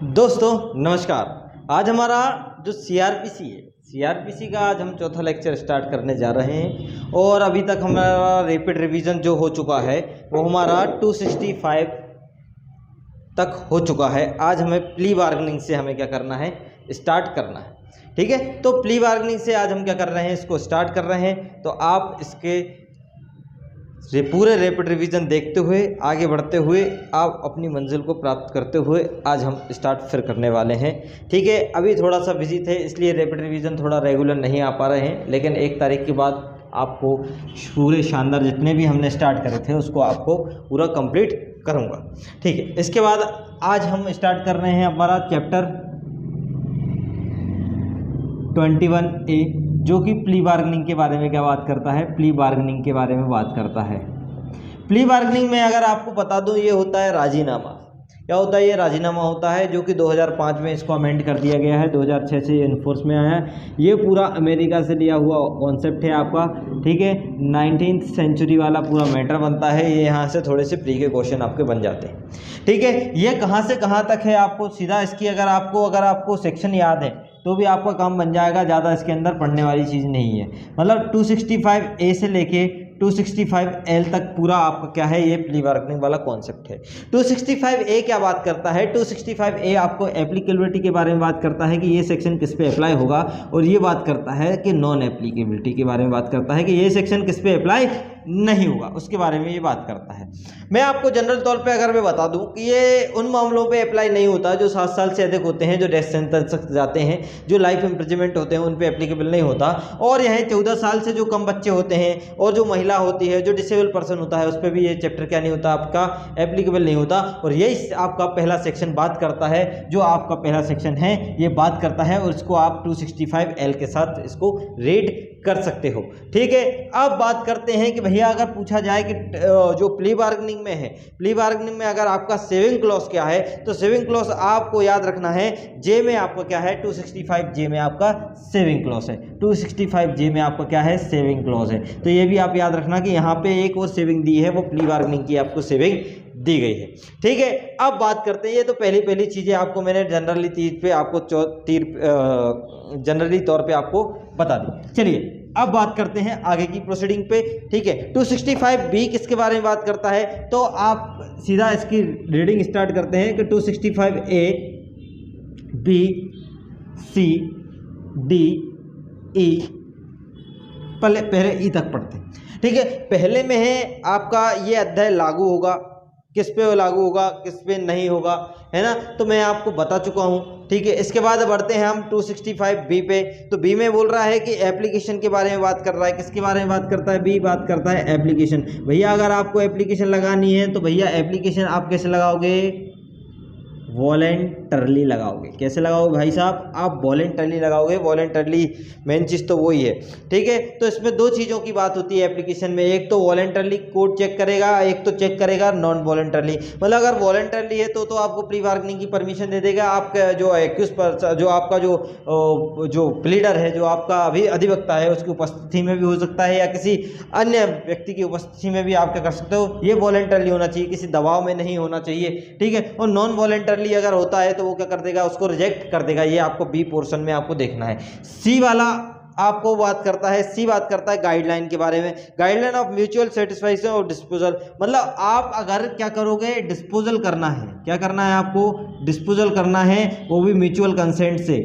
दोस्तों नमस्कार। आज हमारा जो सीआरपीसी है, सीआरपीसी का आज हम चौथा लेक्चर स्टार्ट करने जा रहे हैं और अभी तक हमारा रैपिड रिवीजन जो हो चुका है वो हमारा 265 तक हो चुका है। आज हमें प्ली बार्गेनिंग से हमें क्या करना है, स्टार्ट करना है। ठीक है, तो प्ली बार्गेनिंग से आज हम क्या कर रहे हैं, इसको स्टार्ट कर रहे हैं। तो आप इसके पूरे रैपिड रिवीजन देखते हुए आगे बढ़ते हुए आप अपनी मंजिल को प्राप्त करते हुए आज हम स्टार्ट फिर करने वाले हैं। ठीक है, अभी थोड़ा सा बिजी थे इसलिए रैपिड रिवीजन थोड़ा रेगुलर नहीं आ पा रहे हैं, लेकिन 1 तारीख के बाद आपको पूरे शानदार जितने भी हमने स्टार्ट करे थे उसको आपको पूरा कंप्लीट करूँगा। ठीक है, इसके बाद आज हम स्टार्ट कर रहे हैं हमारा चैप्टर 21A जो कि प्ली बार्गेनिंग के बारे में क्या बात करता है, प्ली बार्गेनिंग के बारे में बात करता है। प्ली बार्गेनिंग में अगर आपको बता दूं ये होता है राजीनामा। क्या होता है, ये राजीनामा होता है जो कि 2005 में इसको अमेंड कर दिया गया है, 2006 से इन्फोर्स में आया है। ये पूरा अमेरिका से लिया हुआ कॉन्सेप्ट है आपका। ठीक है, 19th सेंचुरी वाला पूरा मैटर बनता है। ये यहाँ से थोड़े से प्री के क्वेश्चन आपके बन जाते हैं। ठीक है, ये कहाँ से कहाँ तक है आपको सीधा इसकी अगर आपको सेक्शन याद है तो भी आपका काम बन जाएगा। ज़्यादा इसके अंदर पढ़ने वाली चीज़ नहीं है। मतलब 265A से लेके 265L तक पूरा आपका क्या है, ये प्ली बार्गेनिंग वाला कॉन्सेप्ट है। 265A क्या बात करता है, 265A आपको एप्लीकेबिलिटी के बारे में बात करता है कि ये सेक्शन किस पे अप्लाई होगा, और ये बात करता है कि नॉन एप्लीकेबिलिटी के बारे में बात करता है कि ये सेक्शन किस पे अप्लाई नहीं होगा, उसके बारे में ये बात करता है। मैं आपको जनरल तौर पे अगर मैं बता दूं कि ये उन मामलों पे अप्लाई नहीं होता जो 7 साल से अधिक होते हैं, जो डेथ सेंटेंस तक जाते हैं, जो लाइफ इम्प्रिजनमेंट होते हैं, उन पे एप्लीकेबल नहीं होता। और यह 14 साल से जो कम बच्चे होते हैं और जो महिला होती है, जो डिसेबल पर्सन होता है, उस पर भी ये चैप्टर क्या नहीं होता, आपका एप्लीकेबल नहीं होता। और यही आपका पहला सेक्शन बात करता है, जो आपका पहला सेक्शन है ये बात करता है, और इसको आप 265L के साथ इसको रेड कर सकते हो। ठीक है, अब बात करते हैं कि भैया अगर पूछा जाए कि जो प्ली बार्गेनिंग में है, प्ली बार्गेनिंग में अगर आपका सेविंग क्लॉज क्या है, तो सेविंग क्लॉज आपको याद रखना है जे में आपका क्या है, 265J में आपका सेविंग क्लॉज है। 265J में आपका क्या है, सेविंग क्लॉज है। तो ये भी आप याद रखना कि यहाँ पे एक वो सेविंग दी है, वो प्ली बार्गेनिंग की आपको सेविंग दी गई है। ठीक है, अब बात करते हैं, ये तो पहली चीज़ें आपको मैंने जनरली चीज पे आपको जनरली तौर पे आपको बता दी। चलिए अब बात करते हैं आगे की प्रोसीडिंग पे। ठीक है, 265B किसके बारे में बात करता है, तो आप सीधा इसकी रीडिंग स्टार्ट करते हैं कि 265A B C D E पहले E तक पढ़ते हैं। ठीक है, पहले में है आपका ये अध्याय लागू होगा, किस पे वो लागू होगा, किस पे नहीं होगा, है ना, तो मैं आपको बता चुका हूँ। ठीक है, इसके बाद बढ़ते हैं हम 265B पे। तो बी में बोल रहा है कि एप्लीकेशन के बारे में बात कर रहा है। किसके बारे में बात करता है, बी बात करता है एप्लीकेशन। भैया अगर आपको एप्लीकेशन लगानी है तो भैया एप्लीकेशन आप कैसे लगाओगे, वॉलेंटरली लगाओगे। कैसे लगाओगे भाई साहब, आप वॉलेंटरली लगाओगे। वॉलेंटरली मेन चीज़ तो वही है। ठीक है, तो इसमें 2 चीज़ों की बात होती है एप्लीकेशन में, एक तो वॉलेंटरली कोड चेक करेगा, एक तो चेक करेगा नॉन वॉलेंटरली। मतलब अगर वॉलेंटरली है तो आपको प्री बार्गेनिंग की परमिशन दे देगा। आपका जो एक्यूज पर जो आपका जो प्लीडर है, जो आपका अभी अधिवक्ता है, उसकी उपस्थिति में भी हो सकता है या किसी अन्य व्यक्ति की उपस्थिति में भी आप क्या कर सकते हो, ये वॉलेंटरली होना चाहिए, किसी दबाव में नहीं होना चाहिए। ठीक है, और नॉन वॉलेंटरली अगर होता है तो वो क्या कर देगा, उसको रिजेक्ट कर देगा। ये आपको बी पोर्शन में आपको देखना है। सी वाला आपको बात करता है, सी बात करता है गाइडलाइन के बारे में, गाइडलाइन ऑफ म्यूचुअल सेटिस्फैक्शन और डिस्पोजल। मतलब आप अगर क्या करोगे, डिस्पोजल करना है, क्या करना है आपको, डिस्पोजल करना है, वो भी म्यूचुअल कंसेंट से।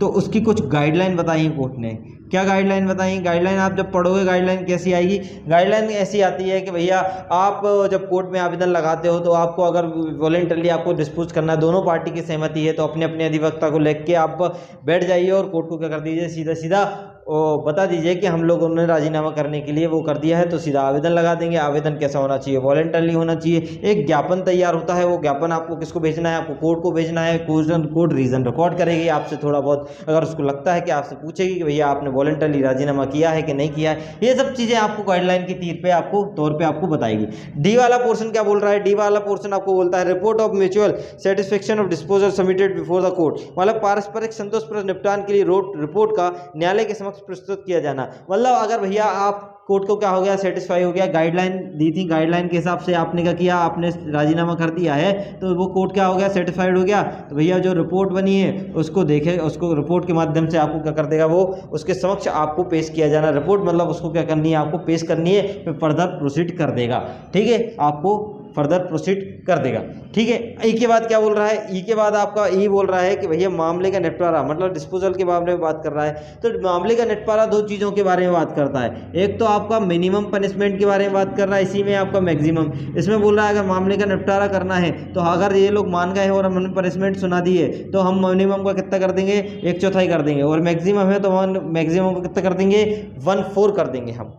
तो उसकी कुछ गाइडलाइन बताई कोर्ट ने। क्या गाइडलाइन बताई, गाइडलाइन आप जब पढ़ोगे गाइडलाइन कैसी आएगी, गाइडलाइन ऐसी आती है कि भैया आप जब कोर्ट में आवेदन लगाते हो तो आपको अगर वॉलेंटरली आपको डिस्पोज करना है, दोनों पार्टी की सहमति है, तो अपने अपने अधिवक्ता को लेकर के आप बैठ जाइए और कोर्ट को क्या कर दीजिए, सीधा सीधा बता दीजिए कि हम लोगों ने राजीनामा करने के लिए वो कर दिया है, तो सीधा आवेदन लगा देंगे। आवेदन कैसा होना चाहिए, वॉलेंटरली होना चाहिए। एक ज्ञापन तैयार होता है, वो ज्ञापन आपको किसको भेजना है, आपको कोर्ट को भेजना है। कोर्ट रीजन रिकॉर्ड करेगी आपसे थोड़ा बहुत, अगर उसको लगता है कि आपसे पूछेगी कि भैया आपने वॉलेंटरली राजीनामा किया है कि नहीं किया है। ये सब चीज़ें आपको गाइडलाइन की तीर पे आपको तौर पे आपको बताएगी। डी वाला पोर्शन क्या बोल रहा है, डी वाला पोर्शन आपको बोलता है report of mutual satisfaction of disposal submitted before the court. मतलब पारस्परिक संतोषप्रद निपटान के लिए रिपोर्ट का न्यायालय के समक्ष प्रस्तुत किया जाना। मतलब अगर भैया आप कोर्ट को क्या हो गया, सेटिस्फाई हो गया, गाइडलाइन दी थी, गाइडलाइन के हिसाब से आपने क्या किया, आपने राजीनामा कर दिया है, तो वो कोर्ट क्या हो गया, सेटिस्फाइड हो गया। तो भैया जो रिपोर्ट बनी है उसको देखे, उसको रिपोर्ट के माध्यम से आपको क्या कर देगा, वो उसके समक्ष आपको पेश किया जाना। रिपोर्ट मतलब उसको क्या करनी है, आपको पेश करनी है, फिर फर्दर प्रोसीड कर देगा। ठीक है, आपको फर्दर प्रोसीड कर देगा। ठीक है, ई के बाद क्या बोल रहा है, ई के बाद आपका ई बोल रहा है कि भैया मामले का निपटारा, मतलब डिस्पोजल के बारे में बात कर रहा है। तो मामले का निपटारा दो चीज़ों के बारे में बात करता है, एक तो आपका मिनिमम पनिशमेंट के बारे में बात कर रहा है, इसी में आपका मैक्सिमम। इसमें बोल रहा है अगर मामले का निपटारा करना है तो अगर ये लोग मान गए हैं और हमने पनिशमेंट सुना दी है तो हम मिनिमम का कितना कर देंगे, 1/4 कर देंगे, और मैक्सिमम है तो मैक्सिमम का कितना कर देंगे, 1/4 कर देंगे हम।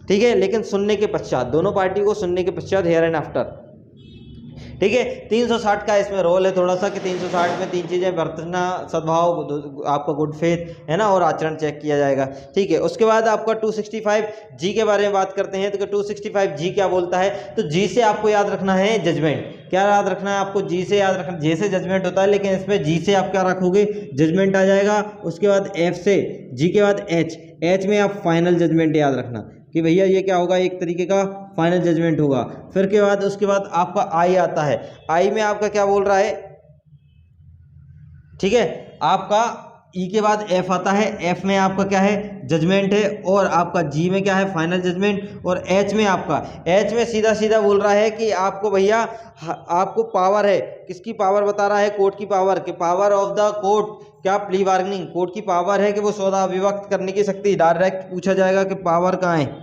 ठीक है, लेकिन सुनने के पश्चात, दोनों पार्टी को सुनने के पश्चात, हेयर एंड आफ्टर। ठीक है, 360 का इसमें रोल है थोड़ा सा कि 360 में 3 चीज़ें बरतना, सद्भाव, आपका गुड फेथ है ना, और आचरण चेक किया जाएगा। ठीक है, उसके बाद आपका 265 जी के बारे में बात करते हैं। तो 265 जी क्या बोलता है, तो जी से आपको याद रखना है जजमेंट। क्या याद रखना है आपको, जी से याद रखना, जे से जजमेंट होता है लेकिन इसमें जी से आप क्या रखोगे, जजमेंट आ जाएगा। उसके बाद एफ से, जी के बाद एच, एच में आप फाइनल जजमेंट याद रखना कि भैया ये क्या होगा, एक तरीके का फाइनल जजमेंट होगा। फिर के बाद उसके बाद आपका आई आता है, आई में आपका क्या बोल रहा है, ठीक है, आपका ई के बाद एफ आता है, एफ में आपका क्या है, जजमेंट है, और आपका जी में क्या है, फाइनल जजमेंट, और एच में आपका, एच में सीधा सीधा बोल रहा है कि आपको भैया आपको पावर है, किसकी पावर बता रहा है, कोर्ट की पावर, कि पावर ऑफ द कोर्ट, क्या, प्ली बार्गेनिंग, कोर्ट की पावर है कि वो सौदा विभक्त करने की शक्ति। डायरेक्ट पूछा जाएगा कि पावर कहाँ है,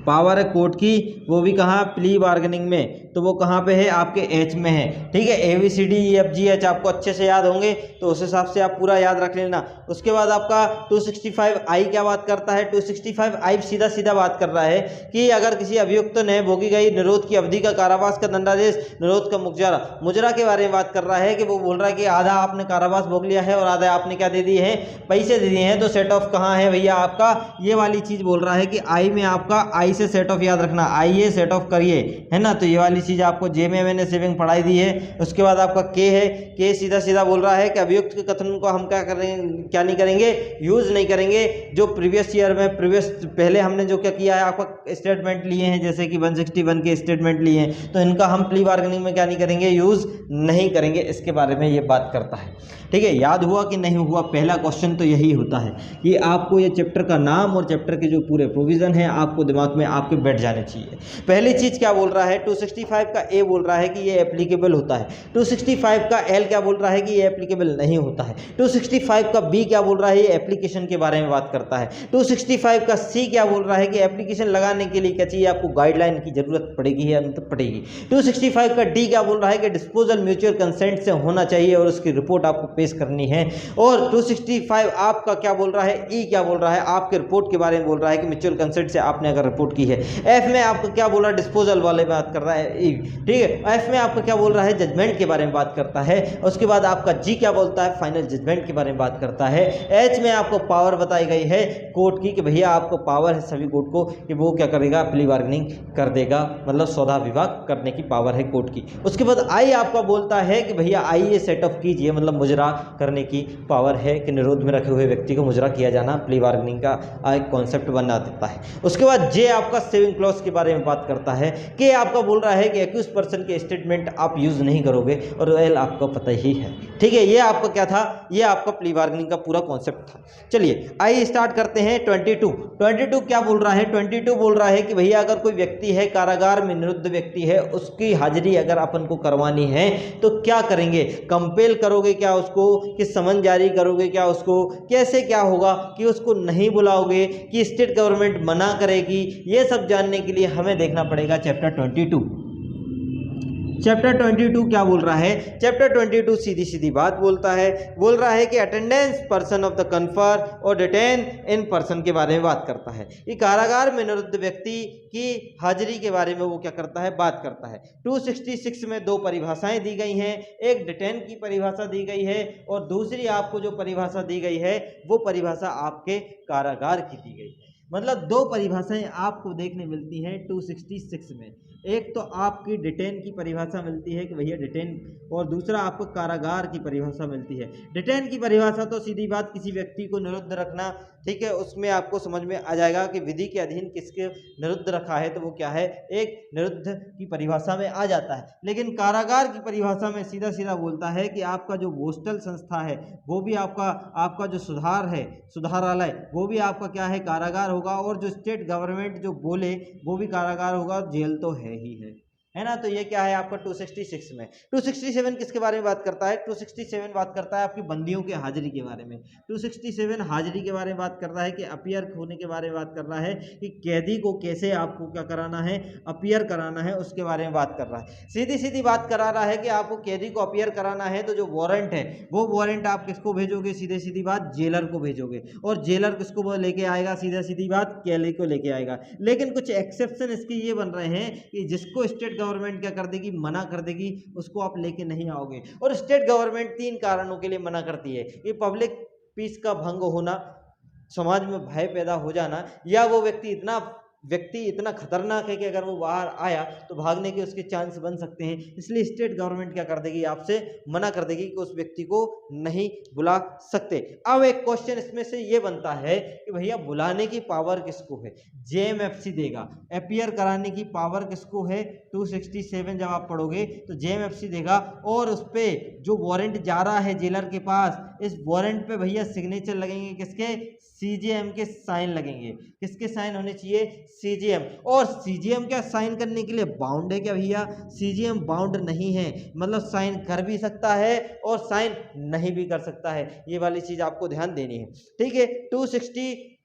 पावर है कोर्ट की, वो भी कहाँ, प्ली बार्गेनिंग में, तो वो कहाँ पे है, आपके एच में है। ठीक है, A B C D E F G H आपको अच्छे से याद होंगे, तो उस हिसाब से आप पूरा याद रख लेना। उसके बाद आपका 265 आई क्या बात करता है, 265 आई सीधा सीधा बात कर रहा है कि अगर किसी अभियुक्त ने भोगी गई निरोध की अवधि का कारावास का दंडादेश, निरोध का मुजरा, मुजरा के बारे में बात कर रहा है कि वो बोल रहा है कि आधा आपने कारावास भोग लिया है और आधा आपने क्या दे दिए हैं, पैसे दे दिए हैं। तो सेट ऑफ कहाँ है भैया आपका, ये वाली चीज़ बोल रहा है कि आई में आपका, आई से सेट ऑफ याद रखना, आइए सेट ऑफ करिए, है ना। तो ये वाली चीज़ आपको जे में मैंने सेविंग पढ़ाई दी है। उसके बाद आपका के है, के सीधा सीधा बोल रहा है कि अभियुक्त के कथन को हम क्या करेंगे, क्या नहीं करेंगे, यूज़ नहीं करेंगे। जो प्रीवियस ईयर में पहले हमने जो क्या किया है, आपका स्टेटमेंट लिए हैं, जैसे कि 161 के स्टेटमेंट लिए हैं, तो इनका हम प्ली बार्गेनिंग में क्या नहीं करेंगे, यूज़ नहीं करेंगे। इसके बारे में ये बात करता है। ठीक है, याद हुआ कि नहीं हुआ, पहला क्वेश्चन तो यही होता है कि आपको ये चैप्टर का नाम और चैप्टर के जो पूरे प्रोविज़न हैं आपको दिमाग में आपके बैठ जाने चाहिए। पहली चीज़ क्या बोल रहा है, 265 का ए बोल रहा है कि ये एप्लीकेबल होता है, 265 का एल क्या बोल रहा है कि ये एप्लीकेबल नहीं होता है, 265 का बी क्या बोल रहा है, ये एप्लीकेशन के बारे में बात करता है, 265 का सी क्या बोल रहा है कि एप्लीकेशन लगाने के लिए क्या चाहिए, आपको गाइडलाइन की जरूरत पड़ेगी या नहीं पड़ेगी। 265 का डी क्या बोल रहा है कि डिस्पोजल म्यूचुअल कंसेंट से होना चाहिए और उसकी रिपोर्ट आपको पेश करनी है। और 265 आपका क्या बोल रहा है, ई क्या बोल रहा है, आपके रिपोर्ट के बारे में बोल रहा है कि म्यूचुअल कंसेंट से आपने अगर रिपोर्ट की है। एफ में आपको क्या बोल रहा है, डिस्पोजल वाले बात कर रहा है ई, ठीक है। एफ में आपका क्या बोल रहा है, जजमेंट के बारे में बात करता है। उसके बाद आपका जी क्या बोलता है, फाइनल जजमेंट के बारे में बात करता है। एच में आपको पावर बताई गई है कोर्ट की कि भैया आपको पावर है सभी कोर्ट को कि वो क्या करेगा, प्ली बार्गेनिंग कर देगा, मतलब सौदा विभाग करने की पावर है कोर्ट की। उसके बाद आई आपका बोलता है कि भैया आइए सेट ऑफ कीजिए, मतलब मुजरा करने की पावर है कि निरोध में रखे हुए व्यक्ति को मुजरा किया जाना, प्ली बार्गेनिंग का एक कॉन्सेप्ट बना देता है। उसके बाद जे आपका सेविंग क्लॉज के बारे में बात करता है कि आपका बोल रहा है कि 21 पर्सन के स्टेटमेंट आप यूज़ नहीं करोगे, और एल आपको पता ही है। ठीक है, ये आपका क्या था, ये आपका प्ली बार्गेनिंग का पूरा कॉन्सेप्ट था। चलिए आइए स्टार्ट करते हैं। 22 क्या बोल रहा है, 22 बोल रहा है कि भैया अगर कोई व्यक्ति है, कारागार में निरुद्ध व्यक्ति है, उसकी हाजिरी अगर अपन को करवानी है तो क्या करेंगे, कंपेल करोगे क्या उसको, कि समन जारी करोगे क्या उसको, कैसे क्या होगा, कि उसको नहीं बुलाओगे, कि स्टेट गवर्नमेंट मना करेगी, ये सब जानने के लिए हमें देखना पड़ेगा चैप्टर 22। चैप्टर 22 क्या बोल रहा है, चैप्टर 22 सीधी सीधी बात बोलता है, बोल रहा है कि attendance person of the confer और डिटेन इन पर्सन के बारे में बात करता है। ये कारागार में निरुद्ध व्यक्ति की हाजिरी के बारे में वो क्या करता है, बात करता है। 266 में दो परिभाषाएं दी गई हैं, एक डिटेन की परिभाषा दी गई है और दूसरी आपको जो परिभाषा दी गई है वो परिभाषा आपके कारागार की दी गई है। मतलब दो परिभाषाएं आपको देखने मिलती हैं 266 में। एक तो आपकी डिटेन की परिभाषा मिलती है कि भैया डिटेन, और दूसरा आपको कारागार की परिभाषा मिलती है। डिटेन की परिभाषा तो सीधी बात किसी व्यक्ति को निरुद्ध रखना, ठीक है, उसमें आपको समझ में आ जाएगा कि विधि के अधीन किसके निरुद्ध रखा है, तो वो क्या है, एक निरुद्ध की परिभाषा में आ जाता है। लेकिन कारागार की परिभाषा में सीधा सीधा बोलता है कि आपका जो पोस्टल संस्था है वो भी आपका जो सुधार है, सुधारालय, वो भी आपका क्या है, कारागार होगा, और जो स्टेट गवर्नमेंट जो बोले वो भी कारागार होगा, जेल तो है ही है ना। तो ये क्या है आपका 266 में। 267 किसके बारे में बात करता है, 267 बात करता है आपकी बंदियों के हाजिरी के बारे में। 267 हाजिरी के बारे में बात कर रहा है कि अपीयर होने के बारे में बात कर रहा है कि कैदी को कैसे आपको क्या कराना है, अपीयर कराना है, उसके बारे में बात कर रहा है। सीधी सीधी बात करा रहा है कि आपको कैदी को अपीयर कराना है तो जो वारंट है वो वारंट आप किसको भेजोगे, सीधे सीधी बात जेलर को भेजोगे, और जेलर किसको लेके आएगा, सीधा सीधी बात कैदी को लेके आएगा। लेकिन कुछ एक्सेप्शन इसके ये बन रहे हैं कि जिसको स्टेट गवर्नमेंट क्या कर देगी, मना कर देगी, उसको आप लेके नहीं आओगे। और स्टेट गवर्नमेंट 3 कारणों के लिए मना करती है कि पब्लिक पीस का भंग होना, समाज में भय पैदा हो जाना, या वो व्यक्ति इतना खतरनाक है कि अगर वो बाहर आया तो भागने के उसके चांस बन सकते हैं। इसलिए स्टेट गवर्नमेंट क्या कर देगी, आपसे मना कर देगी कि उस व्यक्ति को नहीं बुला सकते। अब एक क्वेश्चन इसमें से ये बनता है कि भैया बुलाने की पावर किसको है, जेएमएफसी देगा। अपीयर कराने की पावर किसको है, 267 जब आप पढ़ोगे तो जेएमएफसी देगा, और उस पर जो वारंट जा रहा है जेलर के पास, इस वारंट पे भैया सिग्नेचर लगेंगे किसके, सीजेएम के साइन लगेंगे। किसके साइन होने चाहिए, सीजीएम। और सीजीएम क्या साइन करने के लिए बाउंड है क्या भैया, सीजीएम बाउंड नहीं है, मतलब साइन कर भी सकता है और साइन नहीं भी कर सकता है। ये वाली चीज आपको ध्यान देनी है, ठीक है। 268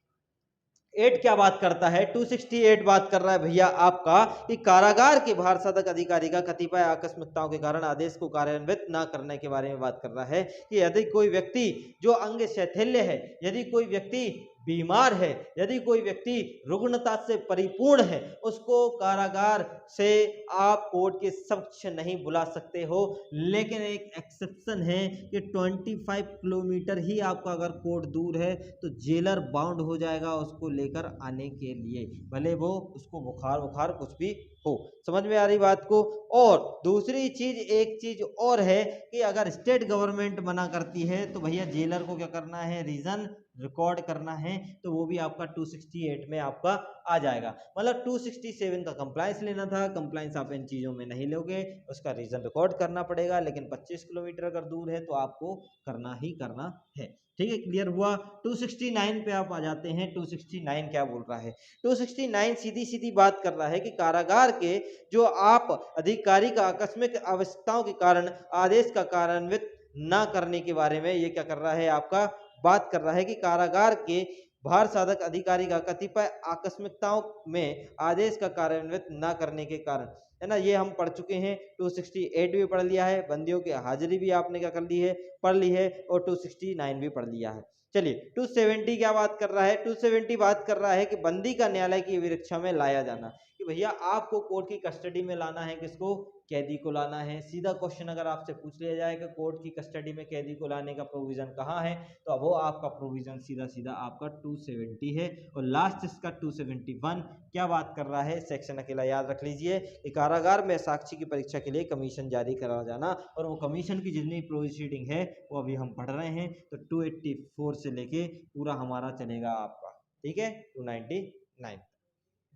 क्या बात करता है, 268 बात कर रहा है भैया आपका कि कारागार के भार साधक अधिकारी का कतिपय आकस्मिकताओं के कारण आदेश को कार्यान्वित न करने के बारे में बात कर रहा है कि यदि कोई व्यक्ति जो अंग शैथिल्य है, यदि कोई व्यक्ति बीमार है, यदि कोई व्यक्ति रुग्णता से परिपूर्ण है, उसको कारागार से आप कोर्ट के समक्ष नहीं बुला सकते हो। लेकिन एक एक्सेप्शन है कि 25 किलोमीटर ही आपका अगर कोर्ट दूर है तो जेलर बाउंड हो जाएगा उसको लेकर आने के लिए, भले वो उसको बुखार कुछ भी हो। समझ में आ रही बात को। और दूसरी चीज, एक चीज और है कि अगर स्टेट गवर्नमेंट मना करती है तो भैया जेलर को क्या करना है, रीजन रिकॉर्ड करना है, तो वो भी आपका 268 में आपका आ जाएगा। मतलब 267 का कंप्लायंस लेना था, कंप्लायंस आप इन चीजों में नहीं लोगे, उसका रीजन रिकॉर्ड करना पड़ेगा, लेकिन 25 किलोमीटर अगर दूर है तो आपको करना ही करना है, ठीक है। क्लियर हुआ। 269 पे आप आ जाते हैं। 269 क्या बोल रहा है, 269 सीधी सीधी बात कर रहा है कि कारागार के जो आप अधिकारी का आकस्मिक आवश्यकताओं के कारण आदेश का कार्यान्वित न करने के बारे में ये क्या कर रहा है, आपका बात कर रहा है कि कारागार के भार साधक अधिकारी का कतिपय आकस्मिकताओं में आदेश का कार्यान्वित न करने के कारण, है ना, ये हम पढ़ चुके हैं। 268 भी पढ़ लिया है, बंदियों की हाजिरी भी आपने क्या कर ली है, पढ़ ली है, और 269 भी पढ़ लिया है। चलिए 270 क्या बात कर रहा है, 270 बात कर रहा है कि बंदी का न्यायालय की विरक्षा में लाया जाना, कि भैया आपको कोर्ट की कस्टडी में लाना है, किसको, कैदी को लाना है। सीधा क्वेश्चन अगर आपसे पूछ लिया जाए कि कोर्ट की कस्टडी में कैदी को लाने का प्रोविजन कहाँ है, तो अब वो आपका प्रोविजन सीधा सीधा आपका 270 है। और लास्ट इसका 271 क्या बात कर रहा है, सेक्शन अकेला याद रख लीजिए कि कारागार में साक्षी की परीक्षा के लिए कमीशन जारी करा जाना, और वो कमीशन की जितनी प्रोसीडिंग है वो अभी हम पढ़ रहे हैं, तो 284 से लेके पूरा हमारा चलेगा आपका, ठीक है, 299।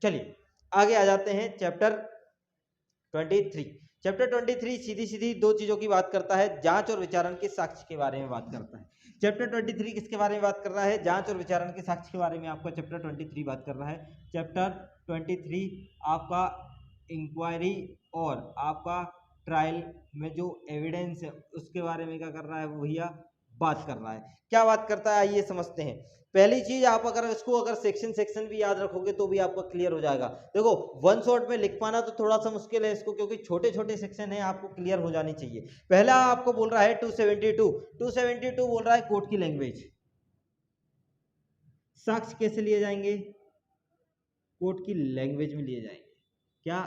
चलिए आगे आ जाते हैं चैप्टर 23। चैप्टर 23 सीधी सीधी दो चीजों की बात करता है, जांच और विचारण के साक्ष्य के बारे में बात करता है। चैप्टर 23 किसके बारे में बात कर रहा है, जांच और विचारण के साक्ष्य के बारे में आपका चैप्टर 23 बात कर रहा है। चैप्टर 23 आपका इंक्वायरी और आपका ट्रायल में जो एविडेंस है उसके बारे में क्या कर रहा है, वो भैया बात कर रहा है। क्या बात करता है आइए समझते हैं। पहली चीज, आप अगर इसको सेक्शन भी याद रखोगे तो भी आपको क्लियर हो जाएगा। देखो वन शॉट में लिख पाना तो थोड़ा सा मुश्किल है इसको, क्योंकि छोटे छोटे सेक्शन है, आपको क्लियर हो जानी चाहिए। पहला आपको बोल रहा है 272 बोल रहा है कोर्ट की लैंग्वेज, साक्ष्य कैसे लिए जाएंगे, कोर्ट की लैंग्वेज में लिए जाएंगे। क्या,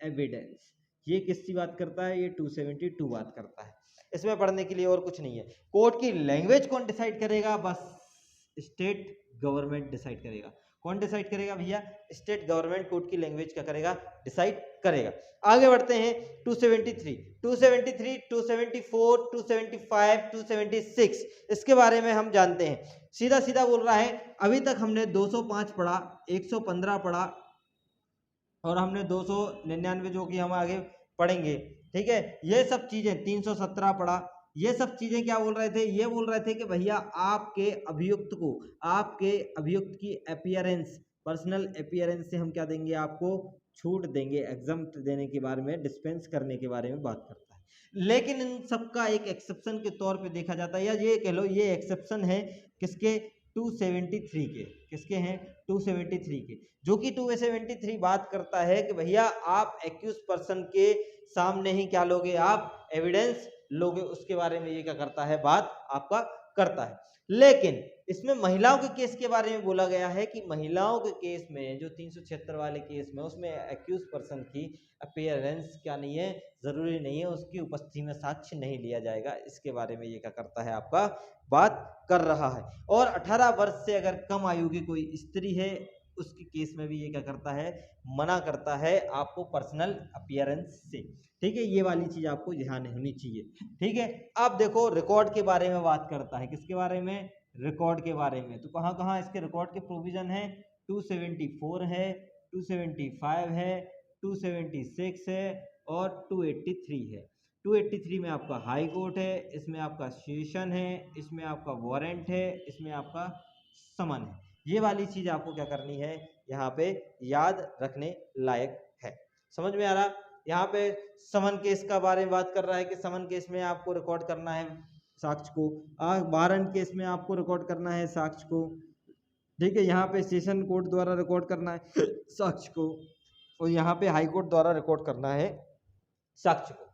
एविडेंस। ये किसकी बात करता है, ये 272 बात करता है। इसमें पढ़ने के लिए और कुछ नहीं है। कोर्ट की लैंग्वेज कौन डिसाइड करेगा, बस स्टेट गवर्नमेंट डिसाइड करेगा। कौन डिसाइड करेगा भैया? स्टेट गवर्नमेंट कोर्ट की लैंग्वेज क्या करेगा? डिसाइड करेगा। आगे बढ़ते हैं 273, 273, 274, 275, 276 इसके बारे में हम जानते हैं। सीधा सीधा बोल रहा है, अभी तक हमने 205 पढ़ा, 115 पढ़ा और हमने 299 जो कि हम आगे पढ़ेंगे, ठीक है। ये सब चीजें 317 पढ़ा, ये सब चीजें क्या बोल रहे थे? ये बोल रहे थे कि भैया आपके अभियुक्त को, आपके अभियुक्त की अपीयरेंस, पर्सनल अपीयरेंस से हम क्या देंगे? आपको छूट देंगे, एग्जम्प्ट देने के बारे में, डिस्पेंस करने के बारे में बात करता है। लेकिन इन सबका एक एक्सेप्शन के तौर पे देखा जाता है, या ये कह लो ये एक्सेप्शन है किसके? 273 के। किसके हैं? 273 के, जो कि 273 बात करता है कि भैया आप एक्यूज पर्सन के सामने ही क्या लोगे? आप एविडेंस लोगे, उसके बारे में ये क्या करता है? बात आपका करता है। लेकिन इसमें महिलाओं के केस के बारे में बोला गया है कि महिलाओं के केस में, जो 376 वाले केस में, उसमें एक्यूज पर्सन की अपीयरेंस क्या नहीं है? जरूरी नहीं है, उसकी उपस्थिति में साक्ष्य नहीं लिया जाएगा। इसके बारे में ये क्या करता है? आपका बात कर रहा है। और 18 वर्ष से अगर कम आयु की कोई स्त्री है, उसके केस में भी ये क्या करता है? मना करता है आपको पर्सनल अपीयरेंस से, ठीक है। ये वाली चीज आपको ध्यान होनी चाहिए, ठीक है। अब देखो रिकॉर्ड के बारे में बात करता है, किसके बारे में? रिकॉर्ड के बारे में। तो कहाँ कहाँ इसके रिकॉर्ड के प्रोविजन है? 274 है, 275 है, 276 है और 283 है। 283 में आपका हाई कोर्ट है, इसमें आपका सेशन है, इसमें आपका वारंट है, इसमें आपका समन है। ये वाली चीज आपको क्या करनी है? यहाँ पे याद रखने लायक है। समझ में आ रहा? यहाँ पे समन केस का बारे में बात कर रहा है कि समन केस में आपको रिकॉर्ड करना है साक्ष्य को, वारंट केस में आपको रिकॉर्ड करना है साक्ष्य को, ठीक है। यहाँ पे सेशन कोर्ट द्वारा रिकॉर्ड करना है साक्ष्य को, और यहाँ पे हाई कोर्ट द्वारा रिकॉर्ड करना है साक्ष्य को,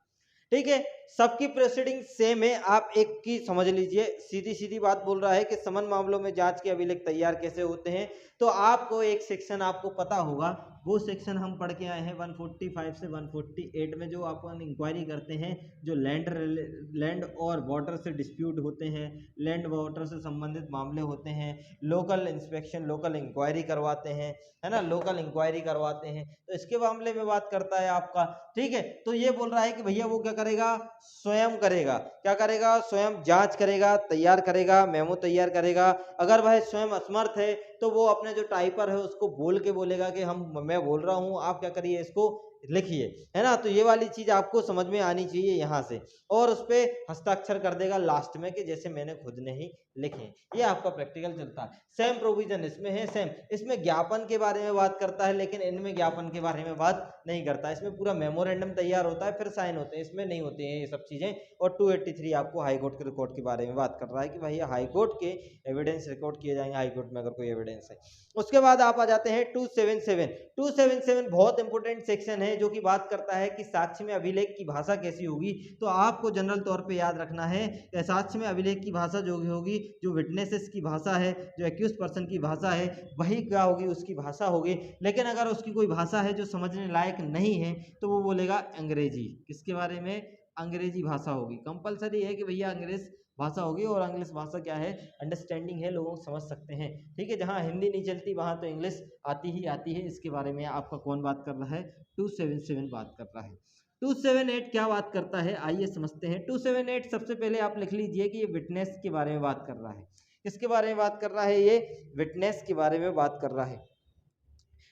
ठीक है। सबकी प्रोसीडिंग सेम है। आप एक की समझ लीजिए, सीधी सीधी बात बोल रहा है कि समन मामलों में जांच के अभिलेख तैयार कैसे होते हैं। तो आपको एक सेक्शन आपको पता होगा, वो सेक्शन हम पढ़ के आए हैं 145 से 148 में, जो अपन इंक्वायरी करते हैं, जो लैंड और वाटर से डिस्प्यूट होते हैं, लैंड वाटर से संबंधित मामले होते हैं, लोकल इंस्पेक्शन, लोकल इंक्वायरी करवाते हैं, है ना, लोकल इंक्वायरी करवाते हैं। तो इसके मामले में बात करता है आपका, ठीक है। तो ये बोल रहा है कि भैया वो क्या करेगा? स्वयं करेगा। क्या करेगा? स्वयं जांच करेगा, तैयार करेगा, मेमो तैयार करेगा। अगर वह स्वयं असमर्थ है तो वो अपने जो टाइपर है उसको बोल के बोलेगा कि मैं बोल रहा हूँ, आप क्या करिए, इसको लिखिए, है ना। तो ये वाली चीज आपको समझ में आनी चाहिए यहाँ से, और उस पे हस्ताक्षर कर देगा लास्ट में कि जैसे मैंने खुद ने ही लिखे। ये आपका प्रैक्टिकल चलता है। सेम प्रोविजन इसमें है, सेम। इसमें ज्ञापन के बारे में बात करता है, लेकिन इनमें ज्ञापन के बारे में बात नहीं करता। इसमें पूरा मेमोरेंडम तैयार होता है, फिर साइन होते हैं, इसमें नहीं होते हैं ये सब चीजें। और 283 आपको हाई कोर्ट के रिकॉर्ड के बारे में बात कर रहा है कि भैया हाई कोर्ट के एविडेंस रिकॉर्ड किए जाएंगे, हाई कोर्ट में अगर कोई एविडेंस है। उसके बाद आप आ जाते हैं 277। 277 बहुत इंपॉर्टेंट सेक्शन है, जो कि बात करता है कि साक्ष्य में अभिलेख की भाषा कैसी होगी। तो आपको जनरल तौर पे याद रखना है कि साक्ष्य में अभिलेख की भाषा जो होगी, जो विटनेसेस की भाषा है, जो एक्यूज पर्सन की भाषा है, वही क्या होगी? उसकी भाषा होगी। लेकिन अगर उसकी कोई भाषा है जो समझने लायक नहीं है, तो वो बोलेगा अंग्रेजी। किसके बारे में? अंग्रेजी भाषा होगी। कंपलसरी है कि भैया अंग्रेज भाषा होगी, और इंग्लिश भाषा क्या है? अंडरस्टैंडिंग है, लोग समझ सकते हैं, ठीक है। जहाँ हिंदी नहीं चलती वहाँ तो इंग्लिश आती ही आती है। इसके बारे में आपका कौन बात कर रहा है? 277 बात कर रहा है। 278 क्या बात करता है? आइए समझते हैं। 278 सबसे पहले आप लिख लीजिए कि ये विटनेस के बारे में बात कर रहा है। किसके बारे में बात कर रहा है? ये विटनेस के बारे में बात कर रहा है,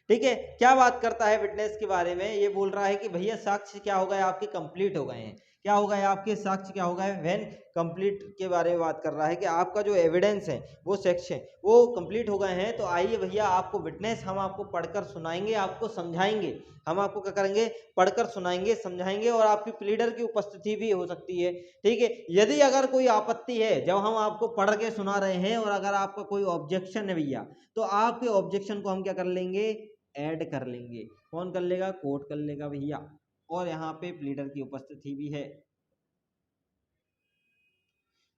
ठीक है। क्या बात करता है विटनेस के बारे में? ये बोल रहा है कि भैया साक्ष्य क्या हो गए? आपके कंप्लीट हो गए हैं। क्या हो गए आपके साक्ष्य? क्या हो गए? व्हेन कंप्लीट के बारे में बात कर रहा है कि आपका जो एविडेंस है, वो सेक्शन, वो कंप्लीट हो गए हैं। तो आइए भैया, आपको विटनेस हम आपको पढ़कर सुनाएंगे, आपको समझाएंगे। हम आपको क्या करेंगे? पढ़कर सुनाएंगे, समझाएंगे, और आपकी प्लीडर की उपस्थिति भी हो सकती है, ठीक है। यदि अगर कोई आपत्ति है, जब हम आपको पढ़ के सुना रहे हैं, और अगर आपका कोई ऑब्जेक्शन है भैया, तो आपके ऑब्जेक्शन को हम क्या कर लेंगे? ऐड कर लेंगे। कौन कर लेगा? कोर्ट कर लेगा भैया। और यहाँ पे प्लीडर की उपस्थिति भी है,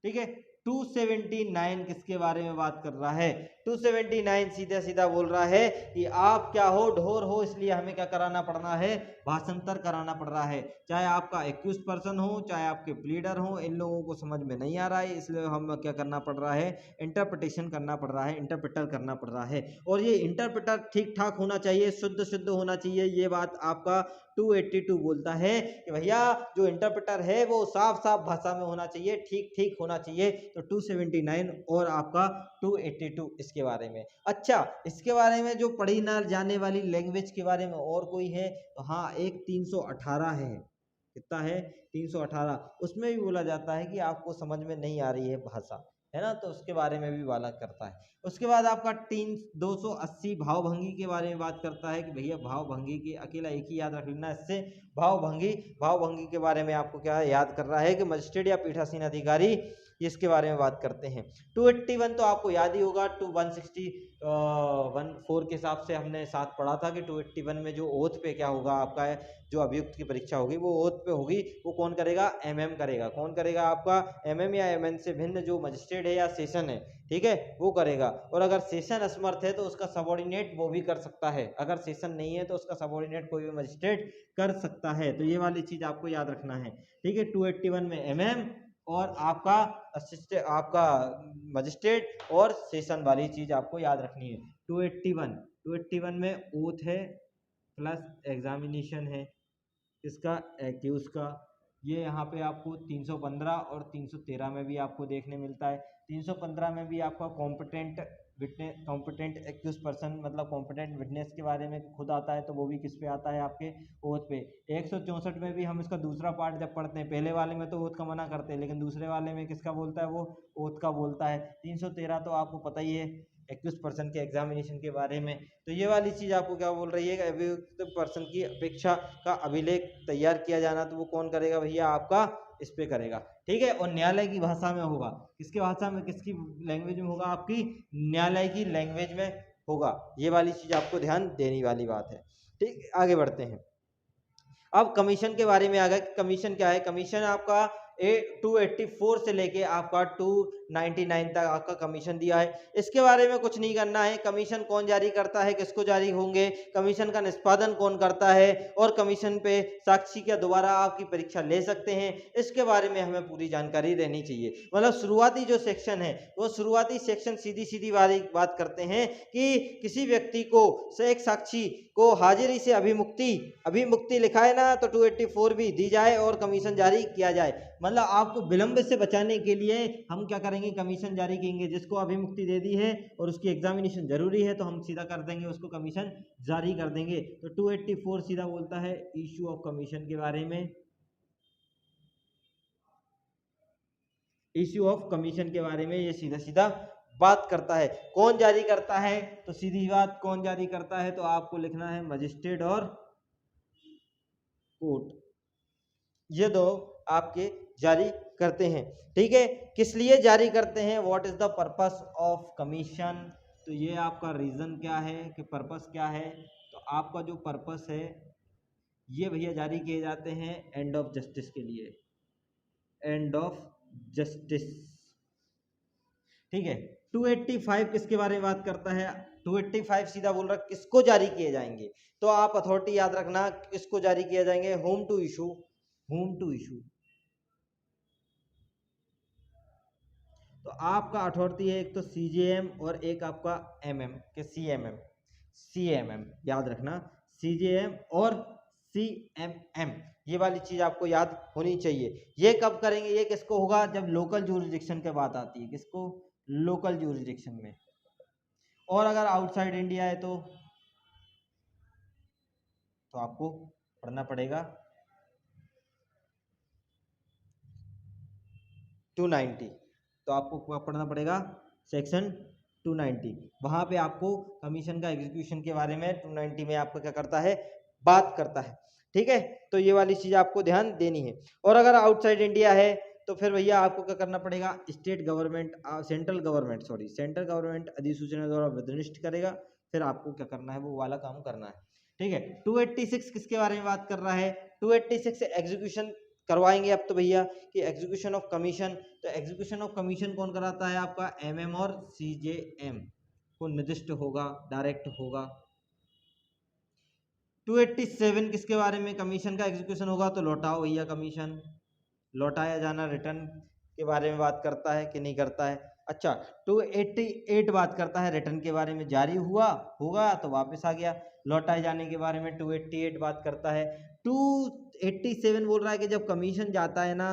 ठीक है। 279 किसके बारे में बात कर रहा है? 279 सीधा सीधा बोल रहा है कि आप क्या हो, ढोर हो, इसलिए हमें क्या कराना पड़ना है, भाषांतर कराना पड़ रहा है। चाहे आपका एक्यूज पर्सन हो, चाहे आपके प्लीडर हो, इन लोगों को समझ में नहीं आ रहा है, इसलिए हम क्या करना पड़ रहा है, इंटरप्रिटेशन करना पड़ रहा है, इंटरप्रेटर करना पड़ रहा है। और ये इंटरप्रेटर ठीक ठाक होना चाहिए, शुद्ध शुद्ध होना चाहिए। ये बात आपका 282 बोलता है कि भैया जो इंटरप्रेटर है वो साफ साफ भाषा में होना चाहिए, ठीक ठीक होना चाहिए। तो 279 और आपका 282 इसके बारे में। अच्छा, इसके बारे में जो पढ़ी ना जाने वाली लैंग्वेज के बारे में और कोई है तो हाँ, एक 318 है। कितना है? 318। उसमें भी बोला जाता है कि आपको समझ में नहीं आ रही है भाषा, है ना, तो उसके बारे में भी वाला करता है। उसके बाद आपका 280 भावभंगी के बारे में बात करता है कि भैया भावभंगी की अकेला एक ही याद रख लेना इससे, भावभंगी के बारे में आपको क्या याद कर रहा है कि मजिस्ट्रेट या पीठासीन अधिकारी इसके बारे में बात करते हैं। 281 तो आपको याद ही होगा, 164 के हिसाब से हमने साथ पढ़ा था कि 281 में जो ओथ पे क्या होगा आपका है, जो अभियुक्त की परीक्षा होगी वो ओथ पे होगी, वो कौन करेगा? एमएम करेगा। कौन करेगा? आपका एमएम या एमएन से भिन्न जो मजिस्ट्रेट है या सेशन है, ठीक है, वो करेगा। और अगर सेशन असमर्थ है तो उसका सबऑर्डिनेट वो भी कर सकता है, अगर सेशन नहीं है तो उसका सबऑर्डिनेट कोई भी मजिस्ट्रेट कर सकता है। तो ये वाली चीज आपको याद रखना है, ठीक है। 281 में एमएम और आपका असिस्टेंट, आपका मजिस्ट्रेट और सेशन वाली चीज आपको याद रखनी है। 281 में ओथ है प्लस एग्जामिनेशन है, इसका एक्यूज का। ये यहाँ पे आपको 315 और 313 में भी आपको देखने मिलता है। 315 में भी आपका competent witness, competent accused person मतलब कॉम्पिटेंट विटनेस के बारे में खुद आता है, तो वो भी किस पे आता है? आपके ओथ पे। 164 में भी हम इसका दूसरा पार्ट जब पढ़ते हैं, पहले वाले में तो ओथ का मना करते हैं, लेकिन दूसरे वाले में किसका बोलता है? वो ओथ का बोलता है। 313 तो आपको पता ही है, एक्यूज पर्सन के एग्जामिनेशन के बारे में। तो ये वाली चीज आपको क्या बोल रही है कि अभियुक्त पर्सन की अपेक्षा का अभिलेख तैयार किया जाना, तो वो कौन करेगा भैया? आपका इस पे करेगा, ठीक है। और न्यायालय की भाषा में होगा, किसकी भाषा में, किसकी लैंग्वेज में होगा? आपकी न्यायालय की लैंग्वेज में होगा। ये वाली चीज आपको ध्यान देने वाली बात है, ठीक। आगे बढ़ते हैं। अब कमीशन के बारे में आ गया। कमीशन क्या है? कमीशन आपका 284 से लेके आपका 299 तक आपका कमीशन दिया है। इसके बारे में कुछ नहीं करना है। कमीशन कौन जारी करता है, किसको जारी होंगे, कमीशन का निष्पादन कौन करता है, और कमीशन पे साक्षी क्या दोबारा आपकी परीक्षा ले सकते हैं, इसके बारे में हमें पूरी जानकारी रहनी चाहिए। मतलब शुरुआती जो सेक्शन है वो शुरुआती सेक्शन सीधी सीधी वाली बात करते हैं कि किसी व्यक्ति को से एक साक्षी को हाजिरी से अभिमुक्ति लिखा है ना, तो 284 भी दी जाए और कमीशन जारी किया जाए। मतलब आपको विलंब से बचाने के लिए हम क्या करेंगे? कमीशन जारी करेंगे। जिसको अभिमुक्ति दे दी है और उसकी एग्जामिनेशन जरूरी है तो हम सीधा कर देंगे, उसको कमीशन जारी कर देंगे। तो 284 सीधा बोलता है इश्यू ऑफ कमीशन के बारे में, इश्यू ऑफ कमीशन के बारे में ये सीधा सीधा बात करता है। कौन जारी करता है? तो सीधी बात, कौन जारी करता है? तो आपको लिखना है मजिस्ट्रेट और कोर्ट, ये दो आपके जारी करते हैं, ठीक है। किस लिए जारी करते हैं? What is the purpose of commission? तो ये आपका रीजन क्या है कि पर्पस क्या है? तो आपका जो पर्पस है ये भैया जारी किए जाते हैं एंड ऑफ जस्टिस के लिए, एंड ऑफ जस्टिस, ठीक है। 285 किसके बारे में बात करता है? 285 सीधा बोल रहा है किसको जारी किए जाएंगे। तो आप अथॉरिटी याद रखना, किसको जारी किए जाएंगे? Whom to issue, whom to issue. तो आपका अथॉरिटी है एक तो सीजेएम और एक आपका एमएम के सीएमएम, सीएमएम याद रखना, सीजेएम और सीएमएम, ये वाली चीज आपको याद होनी चाहिए। ये कब करेंगे? ये किसको होगा? जब लोकल जुरिडिक्शन की बात आती है। किसको? लोकल जुरिडिक्शन में। और अगर आउटसाइड इंडिया है तो आपको पढ़ना पड़ेगा 290, तो आपको पढ़ना पड़ेगा सेक्शन 290। वहां पे आपको कमीशन का एग्जीक्यूशन के बारे में 290 में आपको क्या करता है? बात करता है, ठीक है। तो ये वाली चीज आपको ध्यान देनी है। और अगर आउटसाइड इंडिया है तो फिर भैया आपको क्या करना पड़ेगा? स्टेट गवर्नमेंट, सेंट्रल गवर्नमेंट अधिसूचना द्वारा निर्दिष्ट करेगा, फिर आपको क्या करना है? वो वाला काम करना है, ठीक है। 286 किसके बारे में बात कर रहा है? 286 एग्जीक्यूशन करवाएंगे अब तो भैया कि एग्जीक्यूशन ऑफ कमीशन, तो एग्जीक्यूशन ऑफ कमीशन कौन कराता है आपका एमएम और सीजेएम को निर्दिष्ट होगा, डायरेक्ट होगा। 287 किसके बारे में कमीशन का एग्जीक्यूशन होगा, तो लौटाओ भैया कमीशन, लौटाया जाना रिटर्न के बारे में बात करता है कि नहीं करता है। अच्छा 288 बात करता है रिटर्न के बारे में, जारी हुआ होगा तो वापस आ गया, लौटाए जाने के बारे में 288 बात करता है। 287 बोल रहा है कि जब कमीशन जाता है ना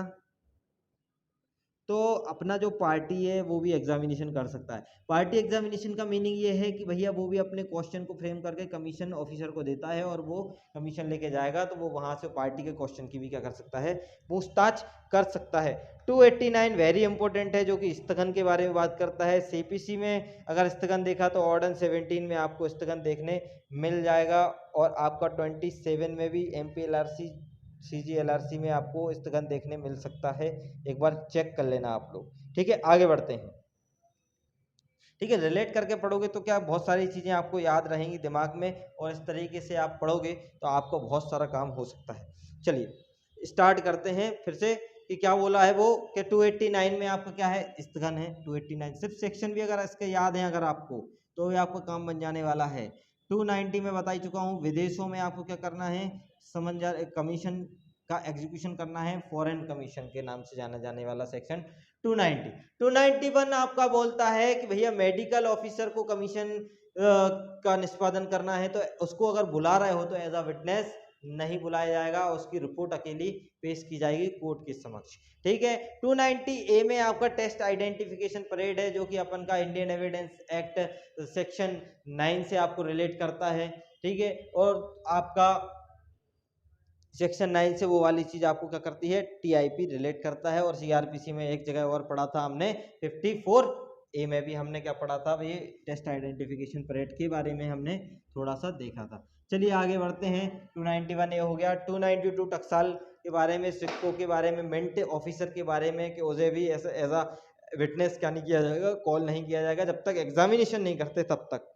तो अपना जो पार्टी है वो भी एग्जामिनेशन कर सकता है। पार्टी एग्जामिनेशन का मीनिंग ये है कि भैया वो भी अपने क्वेश्चन को फ्रेम करके कमीशन ऑफिसर को देता है और वो कमीशन लेके जाएगा, तो वो वहां से पार्टी के क्वेश्चन की भी क्या कर सकता है, पूछताछ कर सकता है। 289 वेरी इंपॉर्टेंट है जो कि स्थगन के बारे में बात करता है। सीपीसी में अगर स्थगन देखा तो ऑर्डन 17 में आपको स्थगन देखने मिल जाएगा, और आपका 27 में भी एमपीएलआरसी सीजीएलआरसी में आपको स्थगन देखने मिल सकता है, एक बार चेक कर लेना आप लोग। ठीक है आगे बढ़ते हैं। ठीक है रिलेट करके पढ़ोगे तो क्या बहुत सारी चीज़ें आपको याद रहेंगी दिमाग में, और इस तरीके से आप पढ़ोगे तो आपको बहुत सारा काम हो सकता है। चलिए स्टार्ट करते हैं फिर से कि क्या बोला है वो कि 289 में आपका क्या है स्थगन है। 289 सिर्फ सेक्शन भी अगर इसके याद है अगर आपको तो ये आपका काम बन जाने वाला है। 290 में बता ही चुका हूँ, विदेशों में आपको क्या करना है, समझ कमीशन का एग्जीक्यूशन करना है, फॉरेन कमीशन के नाम से जाना जाने वाला सेक्शन 290। 291 आपका बोलता है कि भैया मेडिकल ऑफिसर को कमीशन का निष्पादन करना है तो उसको अगर बुला रहे हो तो एज अ विटनेस नहीं बुलाया जाएगा, उसकी रिपोर्ट अकेली पेश की जाएगी कोर्ट के समक्ष। ठीक है 290 ए में आपका टेस्ट आइडेंटिफिकेशन परेड है जो कि अपन का इंडियन एविडेंस एक्ट सेक्शन 9 से आपको रिलेट करता है। ठीक है और आपका सेक्शन 9 से वो वाली चीज आपको क्या करती है, टीआईपी रिलेट करता है। और सीआरपीसी में एक जगह और पढ़ा था हमने 54 ए में भी हमने क्या पढ़ा था, ये टेस्ट आइडेंटिफिकेशन परेड के बारे में हमने थोड़ा सा देखा था। चलिए आगे बढ़ते हैं। 291 ए हो गया। 292 टकसाल के बारे में, सिक्कों के बारे में, मिंट ऑफिसर के बारे में कि उसे भी ऐसा एज अ विटनेस क्या नहीं किया जाएगा, कॉल नहीं किया जाएगा जब तक एग्जामिनेशन नहीं करते तब तक।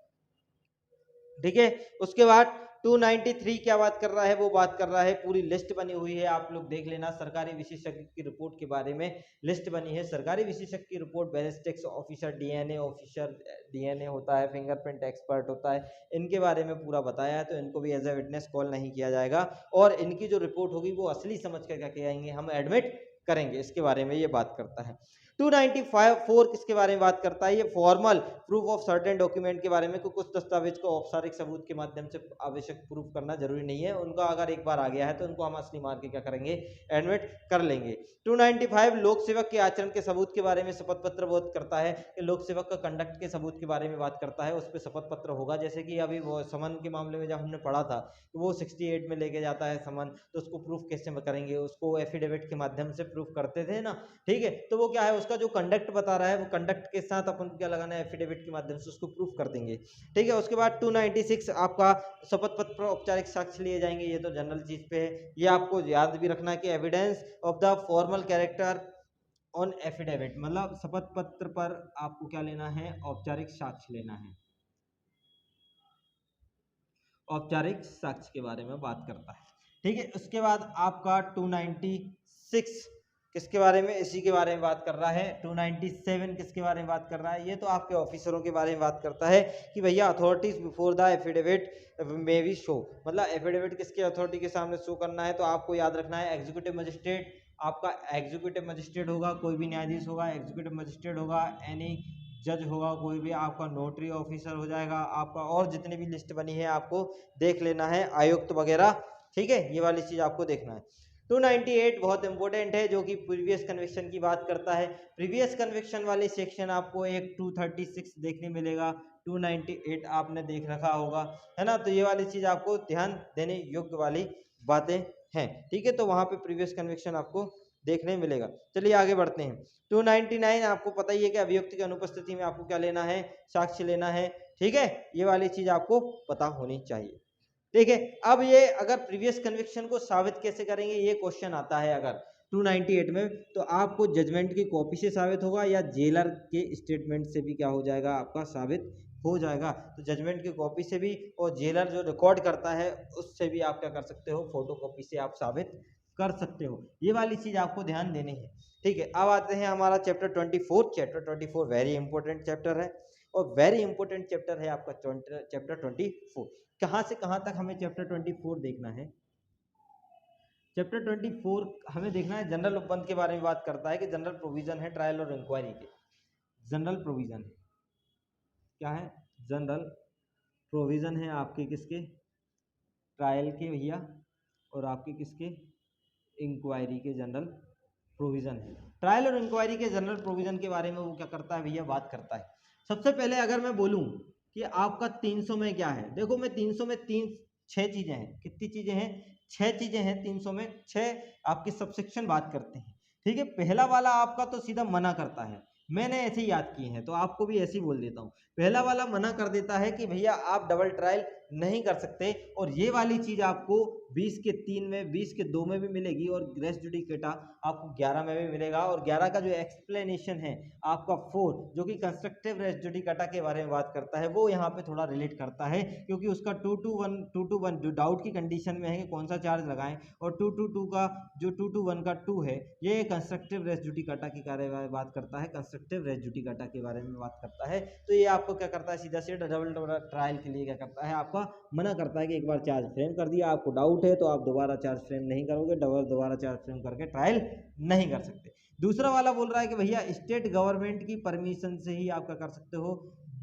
ठीक है उसके बाद 293 क्या बात कर रहा है, वो बात कर रहा है पूरी लिस्ट बनी हुई है, आप लोग देख लेना, सरकारी विशेषज्ञ की रिपोर्ट के बारे में लिस्ट बनी है। सरकारी विशेषज्ञ की report ballistics officer, DNA officer, DNA होता है, फिंगरप्रिंट एक्सपर्ट होता है, इनके बारे में पूरा बताया है, तो इनको भी एज ए विटनेस कॉल नहीं किया जाएगा और इनकी जो रिपोर्ट होगी वो असली समझ कर क्या कहेंगे, हम एडमिट करेंगे, इसके बारे में ये बात करता है। 295 किसके बारे में बात करता है, ये formal proof of certain document के बारे में, कुछ दस्तावेज को औपचारिक सबूत के माध्यम से आवश्यक प्रूफ करना जरूरी नहीं है, उनका अगर एक बार आ गया है तो उनको हम असली मान के क्या करेंगे, एडमिट कर लेंगे। 295 लोक सेवक के आचरण के सबूत के बारे में शपथ पत्र बोध करता है कि लोक सेवक का कंडक्ट के सबूत के बारे में बात करता है, उस पर शपथ पत्र होगा। जैसे कि अभी वो समन के मामले में जब हमने पढ़ा था तो वो 68 में लेके जाता है समन, तो उसको प्रूफ कैसे करेंगे, उसको एफिडेविट के माध्यम से प्रूफ करते थे ना। ठीक है तो वो क्या है, उसका जो कंडक्ट बता रहा है वो कंडक्ट के साथ अपन क्या लगाना है, एफिडेविट के माध्यम से उसको प्रूफ कर देंगे। ठीक है उसके बाद 296 आपका शपथ पत्र पर औपचारिक साक्ष्य लिए जाएंगे, ये तो जनरल चीज पे है, ये आपको याद भी रखना है कि evidence of the formal character on affidavit, मतलब शपथ पत्र पर आपको क्या लेना है, औपचारिक साक्ष्य लेना है। औपचारिक साक्ष्य के बारे में बात करता है। ठीक है उसके बाद आपका 296 किसके बारे में, इसी के बारे में बात कर रहा है। 297 किसके बारे में बात कर रहा है, ये तो आपके ऑफिसरों के बारे में बात करता है कि भैया अथॉरिटीज बिफोर द एफिडेविट में भी शो, मतलब एफिडेविट किसके अथॉरिटी के सामने शो करना है, तो आपको याद रखना है एग्जीक्यूटिव मजिस्ट्रेट, आपका एग्जीक्यूटिव मजिस्ट्रेट होगा, कोई भी न्यायाधीश होगा, एग्जीक्यूटिव मजिस्ट्रेट होगा, एनी जज होगा, कोई भी आपका नोटरी ऑफिसर हो जाएगा आपका, और जितनी भी लिस्ट बनी है आपको देख लेना है, आयुक्त वगैरह। ठीक है ये वाली चीज आपको देखना है। 298 बहुत इंपॉर्टेंट है जो कि प्रीवियस कन्विक्शन की बात करता है। प्रीवियस कन्विक्शन वाली सेक्शन आपको एक 236 देखने मिलेगा, 298 आपने देख रखा होगा है ना, तो ये वाली चीज आपको ध्यान देने योग्य वाली बातें हैं। ठीक है तो वहां पे प्रीवियस कन्विक्शन आपको देखने मिलेगा। चलिए आगे बढ़ते हैं। 299 आपको पता ही है कि अभियुक्त की अनुपस्थिति में आपको क्या लेना है, साक्ष्य लेना है। ठीक है ये वाली चीज आपको पता होनी चाहिए। ठीक है अब ये अगर प्रीवियस कन्विक्शन को साबित कैसे करेंगे, ये क्वेश्चन आता है अगर 298 में, तो आपको जजमेंट की कॉपी से साबित होगा या जेलर के स्टेटमेंट से भी क्या हो जाएगा, आपका साबित हो जाएगा। तो जजमेंट की कॉपी से भी और जेलर जो रिकॉर्ड करता है उससे भी आप क्या कर सकते हो, फोटो कॉपी से आप साबित कर सकते हो। ये वाली चीज़ आपको ध्यान देनी है, ठीक है। अब आते हैं हमारा chapter 24। Chapter 24 very important chapter है और वेरी इंपॉर्टेंट चैप्टर है आपका चैप्टर 24। कहाँ से कहाँ तक हमें चैप्टर 24 देखना है? चैप्टर 24 हमें देखना है जनरल उपबंध के बारे में बात करता है कि जनरल प्रोविजन है ट्रायल और इंक्वायरी के। जनरल प्रोविजन है, क्या है? जनरल प्रोविजन है आपके किसके? ट्रायल के भैया, और आपके किसके? इंक्वायरी के जनरल प्रोविजन है। ट्रायल और इंक्वायरी के जनरल प्रोविजन के बारे में वो क्या करता है भैया? बात करता है। सबसे पहले अगर मैं बोलूं कि आपका 300 में क्या है, देखो मैं 300 में 6 चीजें हैं। कितनी चीजें हैं? 6 चीजें हैं 300 में। 6 आपके सबसेक्शन बात करते हैं, ठीक है। पहला वाला आपका तो सीधा मना करता है, मैंने ऐसे ही याद किए हैं तो आपको भी ऐसे ही बोल देता हूँ। पहला वाला मना कर देता है कि भैया आप डबल ट्रायल नहीं कर सकते, और ये वाली चीज आपको 20 के 3 में, 20 के 2 में भी मिलेगी, और रेस जुडिकेटा आपको 11 में भी मिलेगा। और 11 का जो एक्सप्लेनेशन है आपका 4, जो कि कंस्ट्रक्टिव रेस जुडिकेटा के बारे में बात करता है, वो यहाँ पे थोड़ा रिलेट करता है, क्योंकि उसका 2 to 1 जो डाउट की कंडीशन में है कि कौन सा चार्ज लगाएं, और 2 to 2 का जो 2 to 1 का 2 है, ये कंस्ट्रक्टिव रेस जुडिकेटा के बारे में बात करता है, कंस्ट्रक्टिव रेस जुडिकेटा के बारे में बात करता है। तो ये आपको क्या करता है? सीधा सीधा डबल ट्रायल के लिए क्या करता है? आपका मना करता है कि एक बार चार्ज फ्रेम कर दिया, आपको डाउट है तो आप दोबारा चार्ज फ्रेम नहीं करोगे, दोबारा चार्ज फ्रेम करके ट्रायल नहीं कर सकते। दूसरा वाला बोल रहा है कि भैया स्टेट गवर्नमेंट की परमिशन से ही आप क्या कर सकते हो?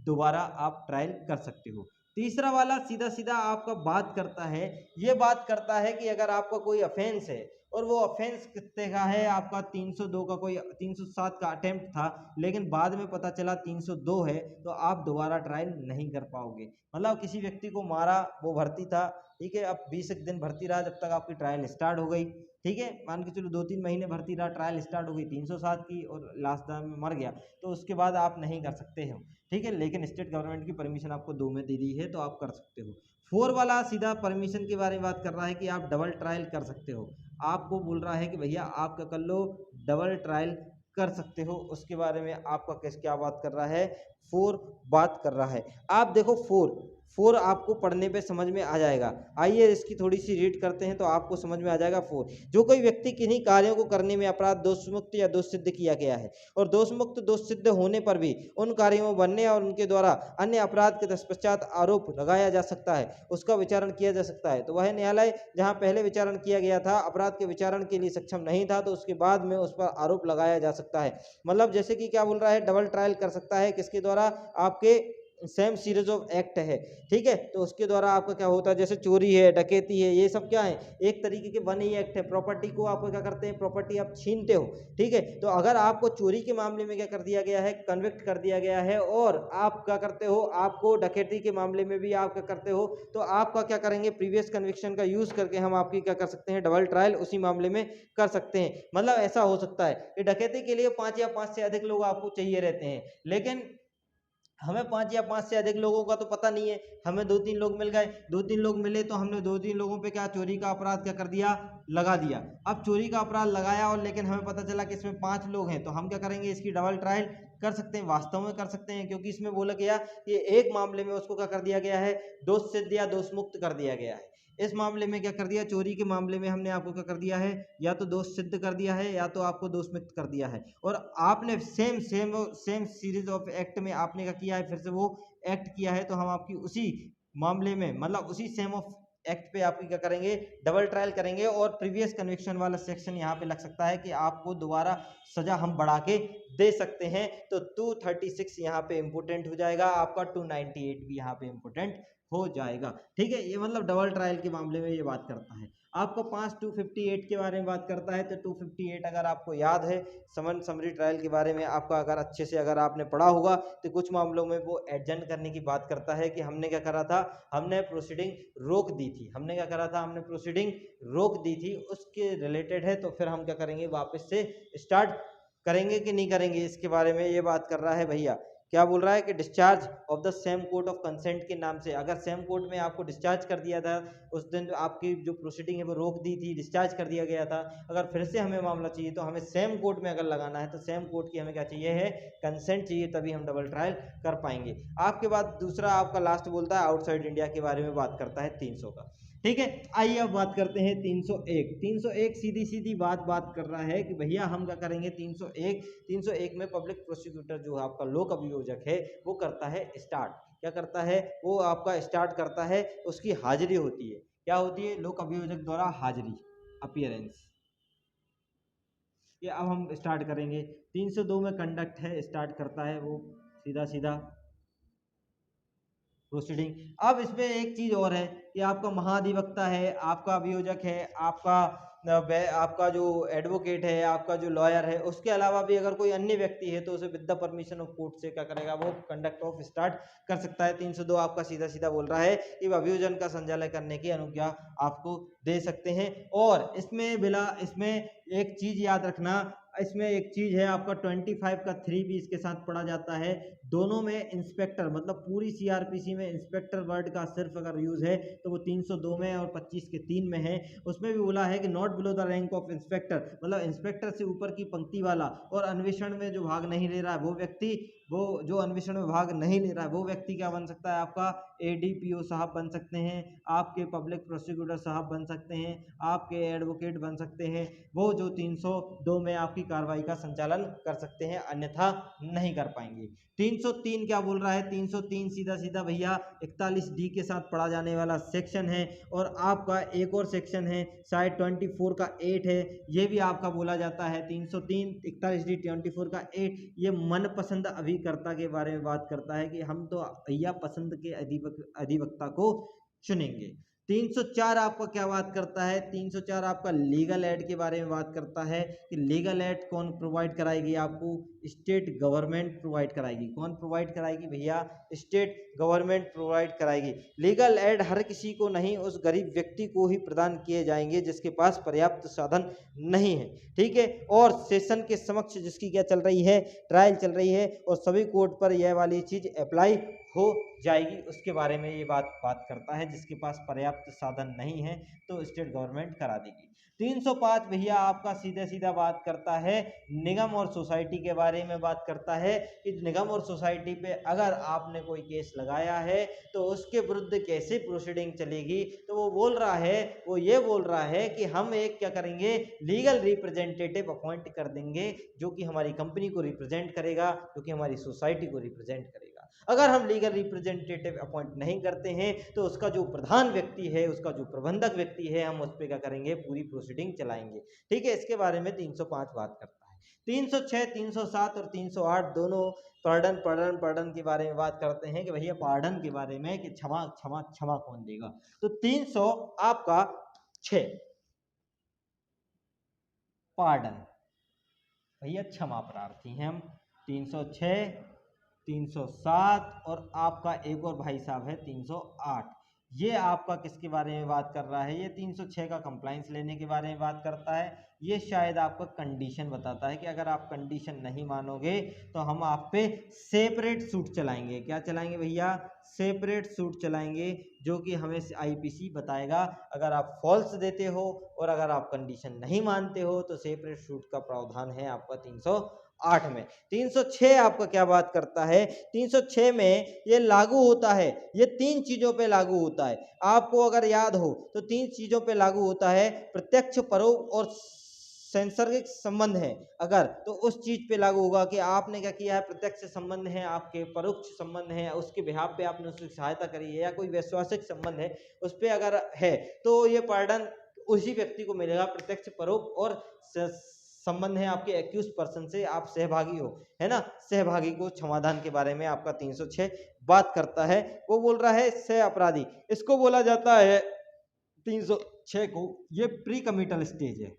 दोबारा आप ट्रायल कर सकते हो। तीसरा वाला सीधा सीधा आपका बात करता है, ये बात करता है कि अगर आपका कोई ऑफेंस है, और वो ऑफेंस कितने का है? आपका 302 का, कोई 307 का अटेम्प्ट था, लेकिन बाद में पता चला 302 है, तो आप दोबारा ट्रायल नहीं कर पाओगे। मतलब किसी व्यक्ति को मारा, वो भर्ती था, ठीक है, अब 20 दिन भर्ती रहा, जब तक आपकी ट्रायल स्टार्ट हो गई, ठीक है, मान के चलो 2-3 महीने भर्ती रहा, ट्रायल स्टार्ट हो गई 307 की, और लास्ट टाइम में मर गया, तो उसके बाद आप नहीं कर सकते हो, ठीक है। लेकिन स्टेट गवर्नमेंट की परमिशन आपको 2 में दे दी है, तो आप कर सकते हो। 4 वाला सीधा परमिशन के बारे में बात कर रहा है कि आप डबल ट्रायल कर सकते हो। आपको बोल रहा है कि भैया आप क्या कर लो? डबल ट्रायल कर सकते हो। उसके बारे में आपका केस क्या बात कर रहा है? 4 बात कर रहा है। आप देखो 4 आपको पढ़ने पे समझ में आ जाएगा। आइए इसकी थोड़ी सी रीड करते हैं तो आपको समझ में आ जाएगा। 4, जो कोई व्यक्ति किन्हीं कार्यों को करने में अपराध दोषमुक्त या दोष सिद्ध किया गया है, और दोषमुक्त दोष सिद्ध होने पर भी उन कार्यों में बनने और उनके द्वारा अन्य अपराध के तत्पश्चात आरोप लगाया जा सकता है, उसका विचारण किया जा सकता है। तो वह न्यायालय जहाँ पहले विचारण किया गया था, अपराध के विचारण के लिए सक्षम नहीं था, तो उसके बाद में उस पर आरोप लगाया जा सकता है। मतलब जैसे कि क्या बोल रहा है? डबल ट्रायल कर सकता है किसके द्वारा? आपके सेम सीरीज ऑफ एक्ट है, ठीक है, तो उसके द्वारा आपका क्या होता है? जैसे चोरी है, डकैती है, ये सब क्या है? एक तरीके के वन ही एक्ट है। प्रॉपर्टी को आपको क्या करते हैं? प्रॉपर्टी आप छीनते हो, ठीक है। तो अगर आपको चोरी के मामले में क्या कर दिया गया है? कन्विक्ट कर दिया गया है, और आप क्या करते हो? आपको डकैती के मामले में भी आप क्या करते हो? तो आपका क्या करेंगे? प्रीवियस कन्विक्शन का यूज करके हम आपकी क्या कर सकते हैं? डबल ट्रायल उसी मामले में कर सकते हैं। मतलब ऐसा हो सकता है कि डकैती के लिए 5 या 5 से अधिक लोग आपको चाहिए रहते हैं, लेकिन हमें 5 या 5 से अधिक लोगों का तो पता नहीं है, हमें 2-3 लोग मिल गए, 2-3 लोग मिले तो हमने 2-3 लोगों पे क्या चोरी का अपराध क्या कर दिया? लगा दिया। अब चोरी का अपराध लगाया, और लेकिन हमें पता चला कि इसमें 5 लोग हैं, तो हम क्या करेंगे? इसकी डबल ट्रायल कर सकते हैं। वास्तव में कर सकते हैं, क्योंकि इसमें बोला गया कि एक मामले में उसको क्या कर दिया गया है? दोष सिद्ध या दोष मुक्त कर दिया गया है। इस मामले में क्या कर दिया? चोरी के मामले में हमने आपको क्या कर दिया है? या तो दोष सिद्ध कर दिया है, या तो आपको दोष मुक्त कर दिया है। और आपने सेम सीरीज ऑफ एक्ट में आपने क्या किया है? फिर से वो एक्ट किया है, तो हम आपकी उसी मामले में, मतलब उसी सेम ऑफ एक्ट पे आपकी क्या करेंगे? डबल ट्रायल करेंगे। और प्रीवियस कन्विक्शन वाला सेक्शन यहाँ पे लग सकता है कि आपको दोबारा सजा हम बढ़ा के दे सकते हैं। तो 236 यहाँ पे इंपोर्टेंट हो जाएगा, आपका 298 भी यहाँ पे इंपोर्टेंट हो जाएगा, ठीक है। ये मतलब डबल ट्रायल के मामले में ये बात करता है। आपको 258 के बारे में बात करता है, तो 258 अगर आपको याद है, समरी ट्रायल के बारे में आपका अगर अच्छे से अगर आपने पढ़ा होगा, तो कुछ मामलों में वो एडजस्ट करने की बात करता है कि हमने क्या करा था? हमने प्रोसीडिंग रोक दी थी। हमने क्या करा था? हमने प्रोसीडिंग रोक दी थी, उसके रिलेटेड है। तो फिर हम क्या करेंगे? वापस से स्टार्ट करेंगे कि नहीं करेंगे, इसके बारे में ये बात कर रहा है भैया। क्या बोल रहा है कि discharge of the same court of consent के नाम से, अगर सेम कोर्ट में आपको डिस्चार्ज कर दिया था, उस दिन आपकी जो प्रोसीडिंग है वो रोक दी थी, डिस्चार्ज कर दिया गया था, अगर फिर से हमें मामला चाहिए तो हमें सेम कोर्ट में अगर लगाना है, तो सेम कोर्ट की हमें क्या चाहिए है? कंसेंट चाहिए, तभी हम डबल ट्रायल कर पाएंगे। आपके बाद दूसरा आपका लास्ट बोलता है आउटसाइड इंडिया के बारे में बात करता है 300 का। ठीक है। आइए अब बात करते हैं 301। 301 सीधी सीधी बात कर रहा है कि भैया हम क्या करेंगे। 301 में पब्लिक प्रोसिक्यूटर जो आपका लोक अभियोजक है वो करता है स्टार्ट, क्या करता है वो आपका स्टार्ट करता है, उसकी हाजिरी होती है, क्या होती है, लोक अभियोजक द्वारा हाजिरी, अपीयरेंस। ये अब हम स्टार्ट करेंगे। 302 में कंडक्ट है, स्टार्ट करता है वो सीधा सीधा प्रोसीडिंग। अब इसमें एक चीज और है कि आपका महाधिवक्ता है, आपका अभियोजक है, आपका जो एडवोकेट है, आपका जो लॉयर है, उसके अलावा भी अगर कोई अन्य व्यक्ति है तो उसे with the permission of court से क्या करेगा, वो कंडक्ट ऑफ स्टार्ट कर सकता है। 302 आपका सीधा सीधा बोल रहा है कि अभियोजन का संचालन करने की अनुज्ञा आपको दे सकते हैं। और इसमें एक चीज याद रखना, इसमें एक चीज है आपका 25 का 3 भी इसके साथ पढ़ा जाता है। दोनों में इंस्पेक्टर, मतलब पूरी सीआरपीसी में इंस्पेक्टर वर्ड का सिर्फ अगर यूज है तो वो 302 में और 25 के 3 में है। उसमें भी बोला है कि not below the rank of inspector, मतलब इंस्पेक्टर से ऊपर की पंक्ति वाला और अन्वेषण में जो भाग नहीं ले रहा है वो व्यक्ति, वो जो अन्वेषण में भाग नहीं ले रहा है वो व्यक्ति क्या बन सकता है, आपका एडीपीओ साहब बन सकते हैं, आपके पब्लिक प्रोसिक्यूटर साहब बन सकते हैं, आपके एडवोकेट बन सकते हैं, वो जो 302 में आपकी कार्रवाई का संचालन कर सकते हैं, अन्यथा नहीं कर पाएंगे। 303 क्या बोल रहा है, 303 सीधा सीधा भैया 41D के साथ पढ़ा जाने वाला सेक्शन है। और आपका एक और सेक्शन है शायद 24 का 8 है, ये भी आपका बोला जाता है 303 41D 24 का 8, ये मनपसंद अभिकर्ता के बारे में बात करता है कि हम तो भैया पसंद के अधिवक्ता को चुनेंगे। 304 आपका क्या बात करता है, 304 आपका लीगल एड के बारे में बात करता है कि लीगल एड कौन प्रोवाइड कराएगी, आपको स्टेट गवर्नमेंट प्रोवाइड कराएगी। कौन प्रोवाइड कराएगी भैया, स्टेट गवर्नमेंट प्रोवाइड कराएगी। लीगल एड हर किसी को नहीं, उस गरीब व्यक्ति को ही प्रदान किए जाएंगे जिसके पास पर्याप्त साधन नहीं है, ठीक है। और सेशन के समक्ष जिसकी क्या चल रही है, ट्रायल चल रही है, और सभी कोर्ट पर यह वाली चीज अप्लाई हो जाएगी, उसके बारे में ये बात करता है। जिसके पास पर्याप्त साधन नहीं है तो स्टेट गवर्नमेंट करा देगी। 305 भैया आपका सीधा सीधा बात करता है निगम और सोसाइटी के बारे में बात करता है कि निगम और सोसाइटी पे अगर आपने कोई केस लगाया है तो उसके विरुद्ध कैसे प्रोसीडिंग चलेगी। तो वो ये बोल रहा है कि हम एक क्या करेंगे, लीगल रिप्रेजेंटेटिव अपॉइंट कर देंगे जो कि हमारी कंपनी को रिप्रेजेंट करेगा, जो कि हमारी सोसाइटी को रिप्रेजेंट करेगा। अगर हम लीगल रिप्रेजेंटेटिव अपॉइंट नहीं करते हैं तो उसका जो प्रधान व्यक्ति है, उसका जो प्रबंधक व्यक्ति है, हम उस पर क्या करेंगे, पूरी प्रोसीडिंग चलाएंगे, ठीक है। इसके बारे में 305 बात करता है। 306, 307 और 308 दोनों पार्डन के बारे में बात करते हैं कि भैया पार्डन के बारे में कि क्षमा क्षमा क्षमा कौन देगा। तो 300 आपका 6 पार्डन, भैया क्षमा प्रार्थी हैं हम। 306, 307 और आपका एक और भाई साहब है 308, ये आपका किसके बारे में बात कर रहा है, ये 306 का कंप्लाइंस लेने के बारे में बात करता है। ये शायद आपका कंडीशन बताता है कि अगर आप कंडीशन नहीं मानोगे तो हम आप पे सेपरेट सूट चलाएंगे। क्या चलाएंगे भैया, सेपरेट सूट चलाएंगे, जो कि हमें आईपीसी बताएगा। अगर आप फॉल्स देते हो और अगर आप कंडीशन नहीं मानते हो तो सेपरेट सूट का प्रावधान है आपका 308 में। 306 आपका क्या बात करता है, 306 में ये लागू होता है, ये 3 चीजों पे लागू होता है। आपको अगर याद हो तो 3 चीजों पे लागू होता है, प्रत्यक्ष, परोक्ष और सांसर्गिक संबंध है अगर, तो उस चीज पे लागू होगा कि आपने क्या किया है, प्रत्यक्ष संबंध है, आपके परोक्ष संबंध है, उसके बिहाफ पे आपने उसकी सहायता करी है, या कोई वैश्वासिक संबंध है उस पे अगर है तो ये पार्डन उसी व्यक्ति को मिलेगा। प्रत्यक्ष, परोक्ष और संबंध है आपके एक्यूज पर्सन से, आप सहभागी हो, है ना, सहभागी को क्षमादान के बारे में आपका 306 बात करता है। वो बोल रहा है सह अपराधी, इसको बोला जाता है 306 को, ये प्री कमिटल स्टेज है।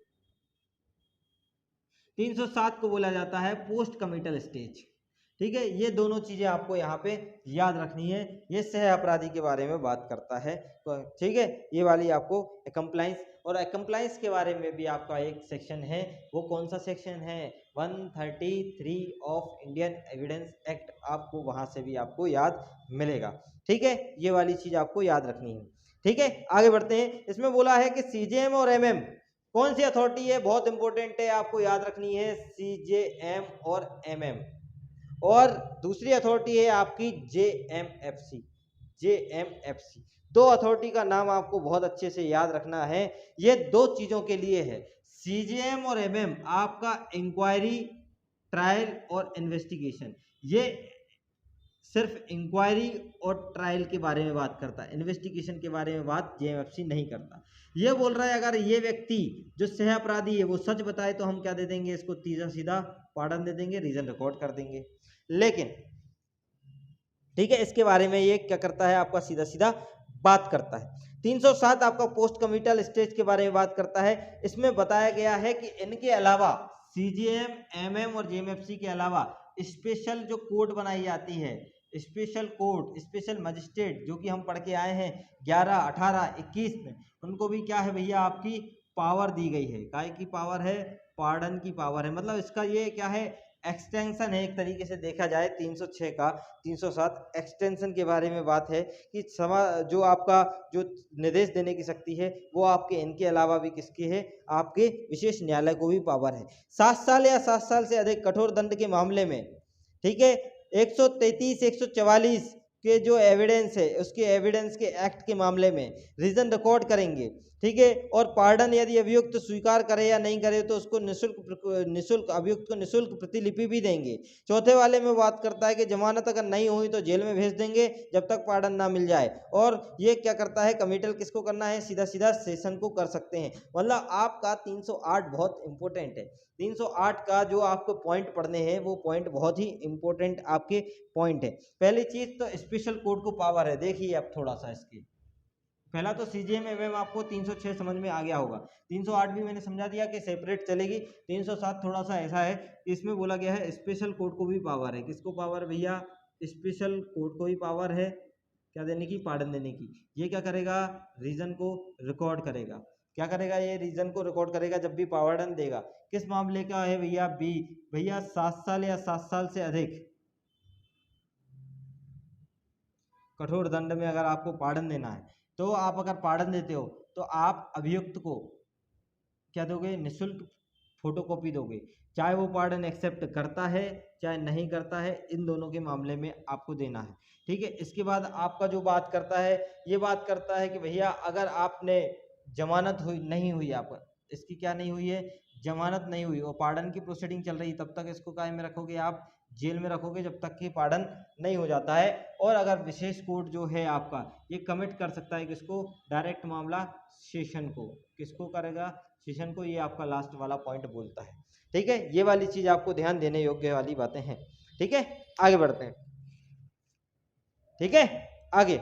307 को बोला जाता है पोस्ट कमिटल स्टेज, ठीक है। ये दोनों चीजें आपको यहाँ पे याद रखनी है। ये सह अपराधी के बारे में बात करता है, तो ठीक है, ये वाली आपको कंप्लाइंस, और कंप्लाइंस के बारे में भी आपका एक सेक्शन है। वो कौन सा सेक्शन है, 133 ऑफ इंडियन एविडेंस एक्ट, आपको वहां से भी आपको याद मिलेगा, ठीक है। ये वाली चीज आपको याद रखनी है, ठीक है। आगे बढ़ते हैं। इसमें बोला है कि सीजेएम और एमएम कौन सी अथॉरिटी है, बहुत इंपॉर्टेंट है, आपको याद रखनी है, सीजेएम और एमएम। और दूसरी अथॉरिटी है आपकी जेएमएफसी, जेएमएफसी। दो अथॉरिटी का नाम आपको बहुत अच्छे से याद रखना है, ये दो चीजों के लिए है। सीजेएम और एमएम आपका इंक्वायरी, ट्रायल और इन्वेस्टिगेशन, ये सिर्फ इंक्वायरी और ट्रायल के बारे में बात करता है, इन्वेस्टिगेशन के बारे में बात जेएमएफसी नहीं करता। ये बोल रहा है अगर ये व्यक्ति जो सह अपराधी है वो सच बताए तो हम क्या दे देंगे, इसको सीधा सीधा पार्डन दे देंगे, रीजन रिकॉर्ड कर देंगे। लेकिन ठीक है, इसके बारे में ये क्या करता है, आपका सीधा सीधा बात करता है। 307 आपका पोस्ट कमिटल स्टेज के बारे में बात करता है। इसमें बताया गया है कि इनके अलावा सीजीएम, एमएम और जेएमएफसी के अलावा स्पेशल जो कोर्ट बनाई जाती है, स्पेशल कोर्ट, स्पेशल मजिस्ट्रेट, जो कि हम पढ़ के आए हैं 11, 18, 21 में, उनको भी क्या है भैया, आपकी पावर दी गई है। काय की पावर है, पार्डन की पावर है। मतलब इसका ये क्या है, एक्सटेंशन है, एक तरीके से देखा जाए 306 का 307 एक्सटेंशन के बारे में बात है कि जो आपका जो निर्देश देने की शक्ति है वो आपके इनके अलावा भी किसकी है, आपके विशेष न्यायालय को भी पावर है। 7 साल या 7 साल से अधिक कठोर दंड के मामले में, ठीक है, 133, 144 के जो एविडेंस है उसके एविडेंस के एक्ट के मामले में रीजन रिकॉर्ड करेंगे, ठीक है। और पार्डन यदि अभियुक्त स्वीकार करे या नहीं करे तो उसको निशुल्क अभियुक्त को निशुल्क प्रतिलिपि भी देंगे। चौथे वाले में बात करता है कि जमानत अगर नहीं हुई तो जेल में भेज देंगे जब तक पार्डन ना मिल जाए। और ये क्या करता है, कमिटल किसको करना है, सीधा सीधा सेशन को कर सकते हैं। मतलब आपका 308 बहुत इंपॉर्टेंट है। 308 का जो आपको पॉइंट पढ़ने हैं वो पॉइंट बहुत ही इंपॉर्टेंट आपके पॉइंट है। पहली चीज तो स्पेशल कोर्ट को पावर है, देखिए अब थोड़ा सा इसकी, पहला तो सीजीएम एमएम आपको 306 समझ में आ गया होगा, 308 भी मैंने समझा दिया कि सेपरेट चलेगी। 307 थोड़ा सा ऐसा है, इसमें बोला गया है स्पेशल कोर्ट को भी पावर है। किसको पावर भैया, स्पेशल कोर्ट को भी पावर है क्या देने की, पार्डन देने की। ये क्या करेगा, रीजन को रिकॉर्ड करेगा। क्या करेगा, ये रीजन को रिकॉर्ड करेगा जब भी पार्डन देगा। किस मामले का है भैया, बी, भैया 7 साल या 7 साल से अधिक कठोर दंड में अगर आपको पार्डन देना है तो आप अगर पार्डन देते हो तो आप अभियुक्त को क्या दोगे, निःशुल्क फोटोकॉपी दोगे, चाहे वो पार्डन एक्सेप्ट करता है चाहे नहीं करता है, इन दोनों के मामले में आपको देना है, ठीक है। इसके बाद आपका जो बात करता है, ये बात करता है कि भैया अगर आपने जमानत हुई नहीं हुई, आप इसकी क्या नहीं हुई है, जमानत नहीं हुई और पार्डन की प्रोसीडिंग चल रही, तब तक इसको काय में रखोगे, आप जेल में रखोगे जब तक कि पार्डन नहीं हो जाता है। और अगर विशेष कोर्ट जो है आपका ये कमिट कर सकता है किसको, डायरेक्ट मामला सेशन को, किसको करेगा, सेशन को। ये आपका लास्ट वाला पॉइंट बोलता है, ठीक है। ये वाली चीज आपको ध्यान देने योग्य वाली बातें हैं, ठीक है। आगे बढ़ते हैं, ठीक है। आगे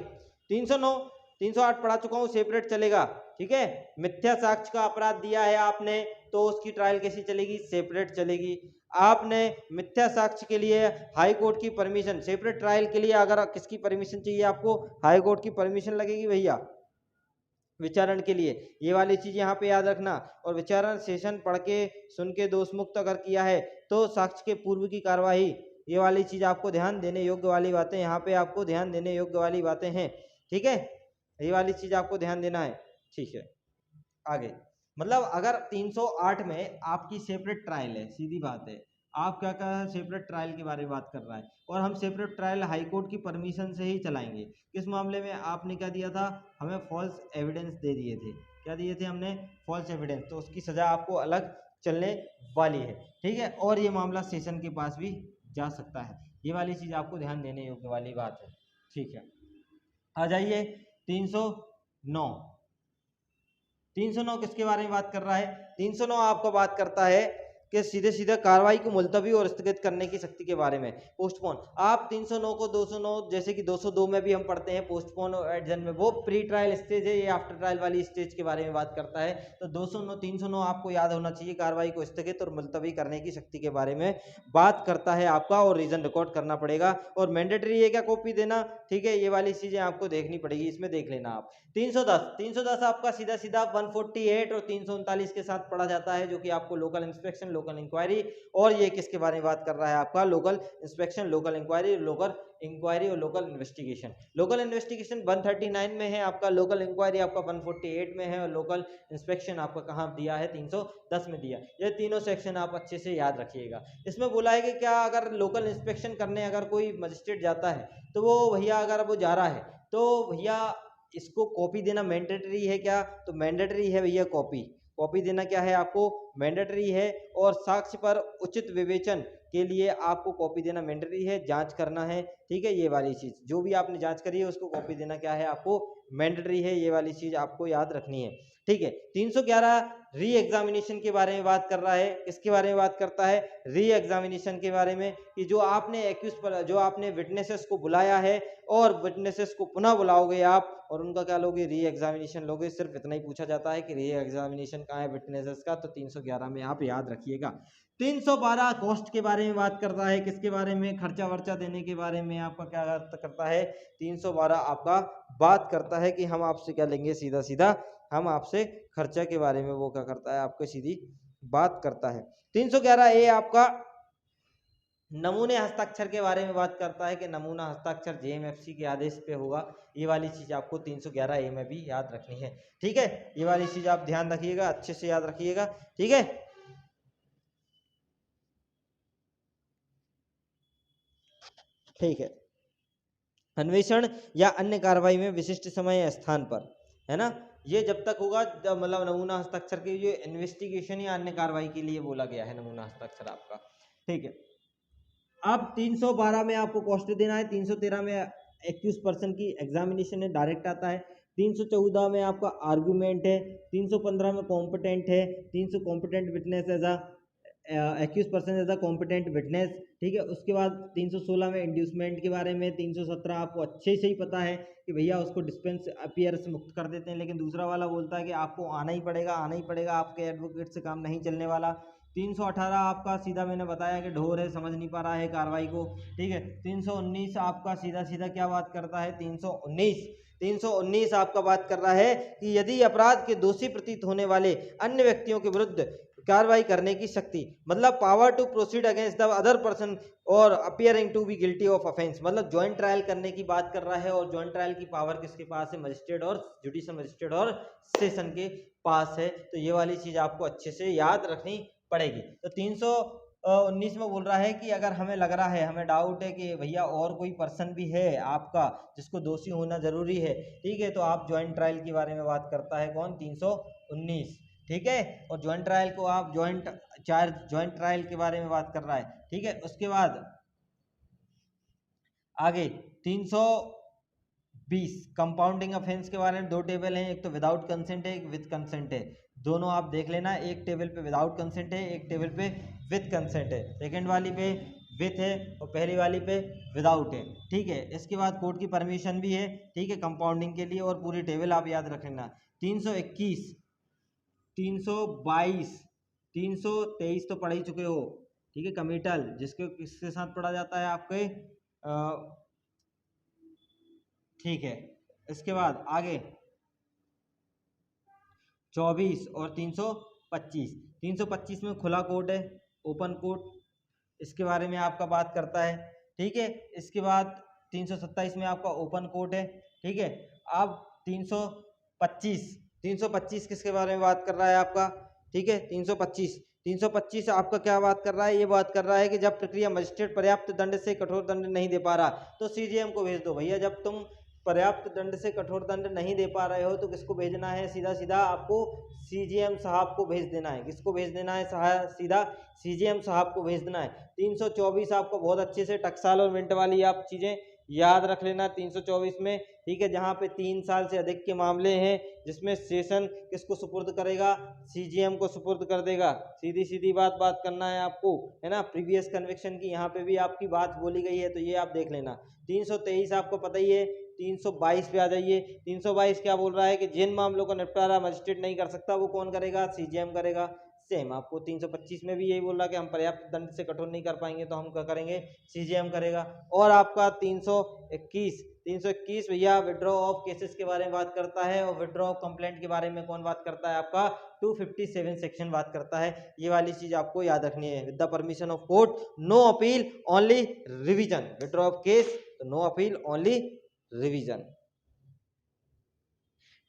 309, 308 पढ़ा चुका हूं, सेपरेट चलेगा, ठीक है। मिथ्या साक्ष्य का अपराध दिया है आपने तो उसकी ट्रायल कैसी चलेगी, सेपरेट चलेगी। आपने मिथ्या साक्ष्य के लिए हाई कोर्ट की परमिशन, सेपरेट ट्रायल के लिए अगर किसकी परमिशन चाहिए आपको, हाई कोर्ट की परमिशन लगेगी भैया विचारण के लिए। ये वाली चीज यहाँ पे याद रखना। और विचारण सेशन पढ़ के सुन के दोष मुक्त अगर किया है तो साक्ष्य के पूर्व की कार्यवाही, ये वाली चीज आपको ध्यान देने योग्य वाली बातें, यहाँ पे आपको ध्यान देने योग्य वाली बातें हैं, ठीक है। ये वाली चीज आपको ध्यान देना है, ठीक है। आगे मतलब अगर 308 में आपकी सेपरेट ट्रायल है, सीधी बात है, आप क्या कह रहे हैं, सेपरेट ट्रायल के बारे में बात कर रहा है और हम सेपरेट ट्रायल हाई कोर्ट की परमिशन से ही चलाएंगे। किस मामले में आपने क्या दिया था, हमें फॉल्स एविडेंस दे दिए थे, क्या दिए थे हमने, फॉल्स एविडेंस, तो उसकी सजा आपको अलग चलने वाली है, ठीक है। और ये मामला सेशन के पास भी जा सकता है, ये वाली चीज आपको ध्यान देने योग्य वाली बात है, ठीक है। आ जाइए 309, 309 किसके बारे में बात कर रहा है, 309 आपको बात करता है कि सीधे सीधे कार्रवाई को मुलतवी और स्थगित करने की शक्ति के बारे में, पोस्टपोन। आप 309 को 209 जैसे कि 202 में भी हम पढ़ते हैं पोस्टपोन और एडजन में, वो प्री ट्रायल स्टेज है, ये आफ्टर ट्रायल वाली स्टेज के बारे में बात करता है। तो 209 309 आपको याद होना चाहिए, कार्रवाई को स्थगित और मुलतवी करने की शक्ति के बारे में बात करता है आपका, और रीजन रिकॉर्ड करना पड़ेगा और मैंडेटरी है क्या, कॉपी देना, ठीक है। ये वाली चीजें आपको देखनी पड़ेगी, इसमें देख लेना आप। 310 आपका सीधा सीधा 148 और 339 के साथ पढ़ा जाता है, जो कि आपको लोकल इंस्पेक्शन, लोकल इंक्वायरी, और ये किसके बारे में बात कर रहा है आपका, local inspection, local inquiry, local inquiry और लोकल इन्वेस्टिगेशन। लोकल इन्वेस्टिगेशन 139 में है आपका, लोकल इंक्वायरी आपका 148 में है और लोकल इंस्पेक्शन आपका कहाँ दिया है, 310 में दिया। ये तीनों सेक्शन आप अच्छे से याद रखिएगा। इसमें बोला है कि क्या अगर लोकल इंस्पेक्शन करने अगर कोई मजिस्ट्रेट जाता है तो वो भैया अगर वो जा रहा है तो भैया इसको कॉपी देना मैंडेटरी है क्या? तो मैंडेटरी है भैया, कॉपी देना क्या है आपको? मैंडेटरी है। और साक्ष्य पर उचित विवेचन के लिए आपको कॉपी देना मैंडेटरी है, जांच करना है, ठीक है। ये वाली चीज जो भी आपने जांच करी है उसको कॉपी देना क्या है आपको? मैंडेटरी है। ये वाली चीज आपको याद रखनी है, ठीक है। 311 री एग्जामिनेशन के बारे में बात कर रहा है। किसके बारे में बात करता है? री एग्जामिनेशन के बारे में, कि जो आपने एक्यूज पर, जो आपने विटनेसेस को बुलाया है और विटनेसेस को पुनः बुलाओगे आप और उनका क्या लोगे? री एग्जामिनेशन लोगे। सिर्फ इतना ही पूछा जाता है कि री एग्जामिनेशन कहाँ है विटनेसेस का, तो 311 में आप याद रखिएगा। 312 कॉस्ट के बारे में बात करता है। किसके बारे में? खर्चा वर्चा देने के बारे में आपका क्या करता है? 312 आपका बात करता है कि हम आपसे क्या लेंगे? सीधा सीधा हम आपसे खर्चा के बारे में वो क्या करता है? आपको सीधी बात करता है। 311 ए आपका नमूने हस्ताक्षर के बारे में बात करता है कि नमूना हस्ताक्षर जेएमएफसी के आदेश पे होगा। ये वाली चीज आपको 311 ए में भी याद रखनी है, ठीक है। ये वाली चीज आप ध्यान रखिएगा, अच्छे से याद रखिएगा, ठीक है। ठीक है। अन्वेषण या अन्य कार्रवाई में विशिष्ट समय या स्थान पर, है ना, ये जब तक होगा जब मतलब नमूना हस्ताक्षर के ये इन्वेस्टिगेशन या अन्य कार्रवाई के लिए बोला गया है नमूना हस्ताक्षर आपका, ठीक है। अब 312 में आपको कॉस्ट देना है, 313 में एक्यूज पर्सन की एग्जामिनेशन है, डायरेक्ट आता है, 314 में आपका आर्गुमेंट है, 315 में कॉम्पिटेंट है, 300 competent witness as a accused person as a competent witness, ठीक है। उसके बाद 316 में इंड्यूसमेंट के बारे में, 317 आपको अच्छे से ही पता है कि भैया उसको डिस्पेंस अपीयर से मुक्त कर देते हैं, लेकिन दूसरा वाला बोलता है कि आपको आना ही पड़ेगा, आपके एडवोकेट से काम नहीं चलने वाला। 318 आपका सीधा मैंने बताया कि ढोर है, समझ नहीं पा रहा है कार्रवाई को, ठीक है। 319 आपका सीधा सीधा क्या बात करता है? 319 आपका बात कर रहा है कि यदि अपराध के दोषी प्रतीत होने वाले अन्य व्यक्तियों के विरुद्ध कार्रवाई करने की शक्ति, मतलब power to proceed against the other person और appearing to be guilty of offence, मतलब ज्वाइंट ट्रायल करने की बात कर रहा है। और ज्वाइंट ट्रायल की पावर किसके पास है? मजिस्ट्रेट और जुडिशियल मजिस्ट्रेट और सेशन के पास है। तो ये वाली चीज आपको अच्छे से याद रखनी पड़ेगी। तो 319 में बोल रहा है कि अगर हमें लग रहा है, हमें डाउट है कि भैया और कोई पर्सन भी है आपका जिसको दोषी होना जरूरी है, ठीक है, तो आप ज्वाइंट ट्रायल के बारे में बात करता है कौन? 319, ठीक है। और ज्वाइंट ट्रायल को आप ज्वाइंट ट्रायल के बारे में बात कर रहा है, ठीक है। उसके बाद आगे 320 कंपाउंडिंग ऑफेंस के बारे में दो टेबल हैं, एक तो विदाउट कंसेंट है, एक विद कंसेंट है। दोनों आप देख लेना, एक टेबल पे विदाउट कंसेंट है, एक टेबल पे विद कंसेंट है। सेकेंड वाली पे विथ है और पहली वाली पे विदाउट है, ठीक है। इसके बाद कोर्ट की परमिशन भी है, ठीक है, कंपाउंडिंग के लिए। और पूरी टेबल आप याद रख लेना। 321, 322, 323 तो पढ़ ही चुके हो, ठीक है। कमिटल जिसके किसके साथ पढ़ा जाता है आपके, ठीक है। इसके बाद आगे 24 और 325, 325 में खुला कोर्ट है, ओपन कोर्ट, इसके बारे में आपका बात करता है, ठीक है। इसके बाद 327 में आपका ओपन कोर्ट है, ठीक है। अब 325 किसके बारे में बात कर रहा है आपका, ठीक है। 325 आपका क्या बात कर रहा है? ये बात कर रहा है कि जब प्रक्रिया मजिस्ट्रेट पर्याप्त दंड से कठोर दंड नहीं दे पा रहा तो सीजीएम को भेज दो। भैया जब तुम पर्याप्त दंड से कठोर दंड नहीं दे पा रहे हो तो किसको भेजना है? सीधा सीधा आपको सीजीएम साहब को भेज देना है। किसको भेज देना है? सीधा सीजीएम साहब को भेज देना है। 324 आपको बहुत अच्छे से टकसाल और मिनट वाली आप चीजें याद रख लेना। 324 में, ठीक है, जहां पे 3 साल से अधिक के मामले हैं जिसमें सेशन किसको सुपुर्द करेगा? सीजीएम को सुपुर्द कर देगा। सीधी सीधी बात करना है आपको, है ना। प्रीवियस कन्विक्शन की यहाँ पे भी आपकी बात बोली गई है, तो ये आप देख लेना। 323 आपको पता ही है। 322 पे आ जाइए। 322 क्या बोल रहा है कि जिन मामलों का निपटारा मजिस्ट्रेट नहीं कर सकता वो कौन करेगा? सीजीएम करेगा। सेम आपको 325 में भी यही बोल रहा है कि हम पर्याप्त दंड से कठोर नहीं कर पाएंगे तो हम क्या करेंगे? सीजीएम करेगा। और आपका 321 भैया विड्रॉ ऑफ केसेस के बारे में बात करता है। और विड्रॉ ऑफ कंप्लेंट के बारे में कौन बात करता है? आपका 257 सेक्शन बात करता है। ये वाली चीज आपको याद रखनी है। With the permission of court no appeal only revision. Withdraw of case तो नो अपील ओनली रिवीजन,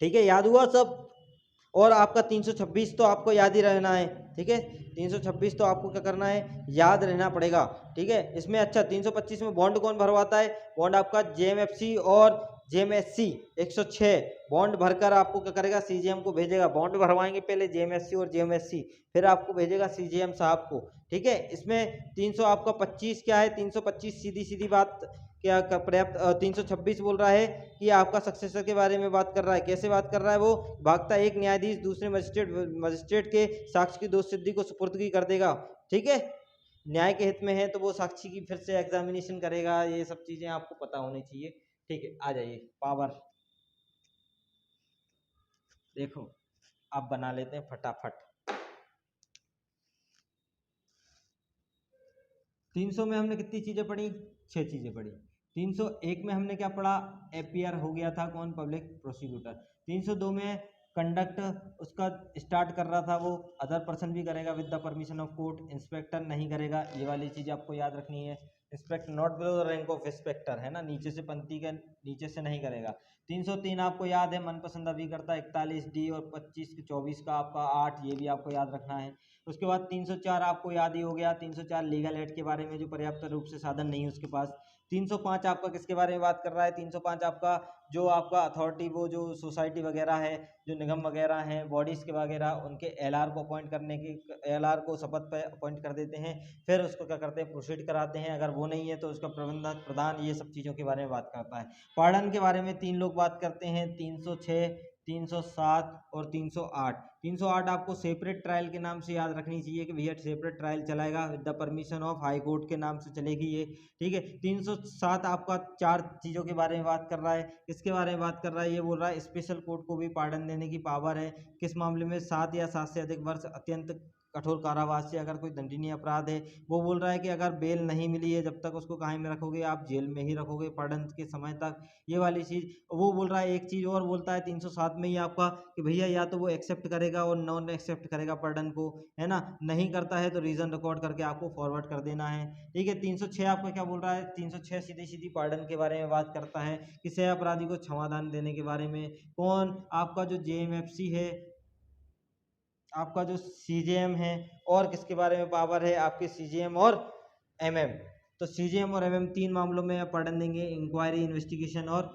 ठीक है। याद हुआ सब? और आपका 326 तो आपको याद ही रहना है, ठीक है। 326 तो आपको क्या करना है? याद रहना पड़ेगा, ठीक है। इसमें अच्छा 325 में बॉन्ड कौन भरवाता है? बॉन्ड आपका जेएमएफसी और जेएमएससी 106 बॉन्ड भरकर आपको क्या करेगा, सीजीएम को भेजेगा। बॉन्ड भरवाएंगे पहले जेएमएससी और जेएमएससी, फिर आपको भेजेगा सीजीएम साहब को, ठीक है। इसमें 300 आपका 25 क्या है, 325 सीधी सीधी बात क्या पर्याप्त, 326 बोल रहा है कि आपका सक्सेसर के बारे में बात कर रहा है। कैसे बात कर रहा है वो, भागता एक न्यायाधीश दूसरे मजिस्ट्रेट के साक्ष्य की दोष सिद्धि को सुपुर्दगी कर देगा, ठीक है। न्याय के हित में है तो वो साक्षी की फिर से एग्जामिनेशन करेगा। ये सब चीजें आपको पता होनी चाहिए, ठीक है। आ जाइए पावर, देखो आप बना लेते हैं फटाफट। 300 में हमने कितनी चीजें पढ़ी, 6 चीजें पढ़ी। 301 में हमने क्या पढ़ा, एपीआर हो गया था कौन, पब्लिक प्रोसिक्यूटर। 302 में कंडक्ट उसका स्टार्ट कर रहा था वो अदर पर्सन भी करेगा with the permission of court, inspector नहीं करेगा। ये वाली चीज आपको याद रखनी है। Inspector not below the rank of inspector, है ना, नीचे से पंक्ति के नीचे से नहीं करेगा। 303 आपको याद है, मनपसंद अभिकर्ता 41 डी और 25 24 का आपका 8, ये भी आपको याद रखना है। उसके बाद 304 आपको याद ही हो गया, 304 लीगल एड के बारे में, जो पर्याप्त रूप से साधन नहीं है उसके पास। 305 आपका किसके बारे में बात कर रहा है, 305 आपका जो आपका अथॉरिटी, वो जो सोसाइटी वगैरह है, जो निगम वगैरह हैं, बॉडीज़ के वगैरह, उनके एलआर को अपॉइंट करने की, एलआर को शपथ पे अपॉइंट कर देते हैं, फिर उसको क्या करते हैं, प्रोसीड कराते हैं। अगर वो नहीं है तो उसका प्रबंधक, प्रधान, ये सब चीज़ों के बारे में बात करता है। पार्डन के बारे में 3 लोग बात करते हैं, 306, 307 और 308। 308 आपको सेपरेट ट्रायल के नाम से याद रखनी चाहिए कि भैया सेपरेट ट्रायल चलाएगा with the permission of high court के नाम से चलेगी ये, ठीक है। 307 आपका 4 चीज़ों के बारे में बात कर रहा है। किसके बारे में बात कर रहा है, ये बोल रहा है स्पेशल कोर्ट को भी पार्डन देने की पावर है। किस मामले में, 7 या 7 से अधिक वर्ष अत्यंत कठोर कारावास से अगर कोई दंडनीय अपराध है। वो बोल रहा है कि अगर बेल नहीं मिली है, जब तक उसको कहाँ में रखोगे, आप जेल में ही रखोगे पार्डन के समय तक, ये वाली चीज़ वो बोल रहा है। एक चीज़ और बोलता है 307 में ही आपका कि भैया या तो वो एक्सेप्ट करेगा और नॉन एक्सेप्ट करेगा पार्डन को, है ना, नहीं करता है तो रीज़न रिकॉर्ड करके आपको फॉरवर्ड कर देना है, ठीक है। 306 आपका क्या बोल रहा है, 306 सीधी सीधी पार्डन के बारे में बात करता है कि सह अपराधी को क्षमादान देने के बारे में। कौन, आपका जो जेएमएफसी है, आपका जो सीजेएम है, और किसके बारे में पावर है, आपके सीजेएम और एमएम। तो सीजेएम और एमएम 3 मामलों में पार्डन देंगे, इंक्वायरी, इन्वेस्टिगेशन और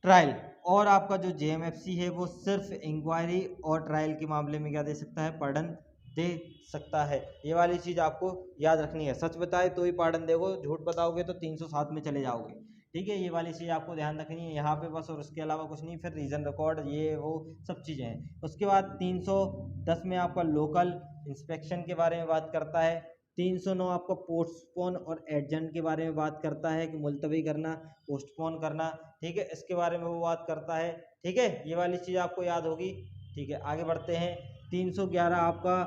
ट्रायल। और आपका जो जेएमएफसी है वो सिर्फ इंक्वायरी और ट्रायल के मामले में क्या दे सकता है, पार्डन दे सकता है। ये वाली चीज़ आपको याद रखनी है। सच बताए तो ही पार्डन देगो, झूठ बताओगे तो 307 में चले जाओगे, ठीक है। ये वाली चीज़ आपको ध्यान रखनी है यहाँ पे बस, और उसके अलावा कुछ नहीं। फिर रीजन रिकॉर्ड, ये वो सब चीज़ें हैं। उसके बाद 310 में आपका लोकल इंस्पेक्शन के बारे में बात करता है। 309 आपका पोस्टपोन और एडजेंट के बारे में बात करता है कि मुलतवी करना, पोस्टपोन करना, ठीक है, इसके बारे में वो बात करता है, ठीक है। ये वाली चीज़ आपको याद होगी, ठीक है। आगे बढ़ते हैं। 311 आपका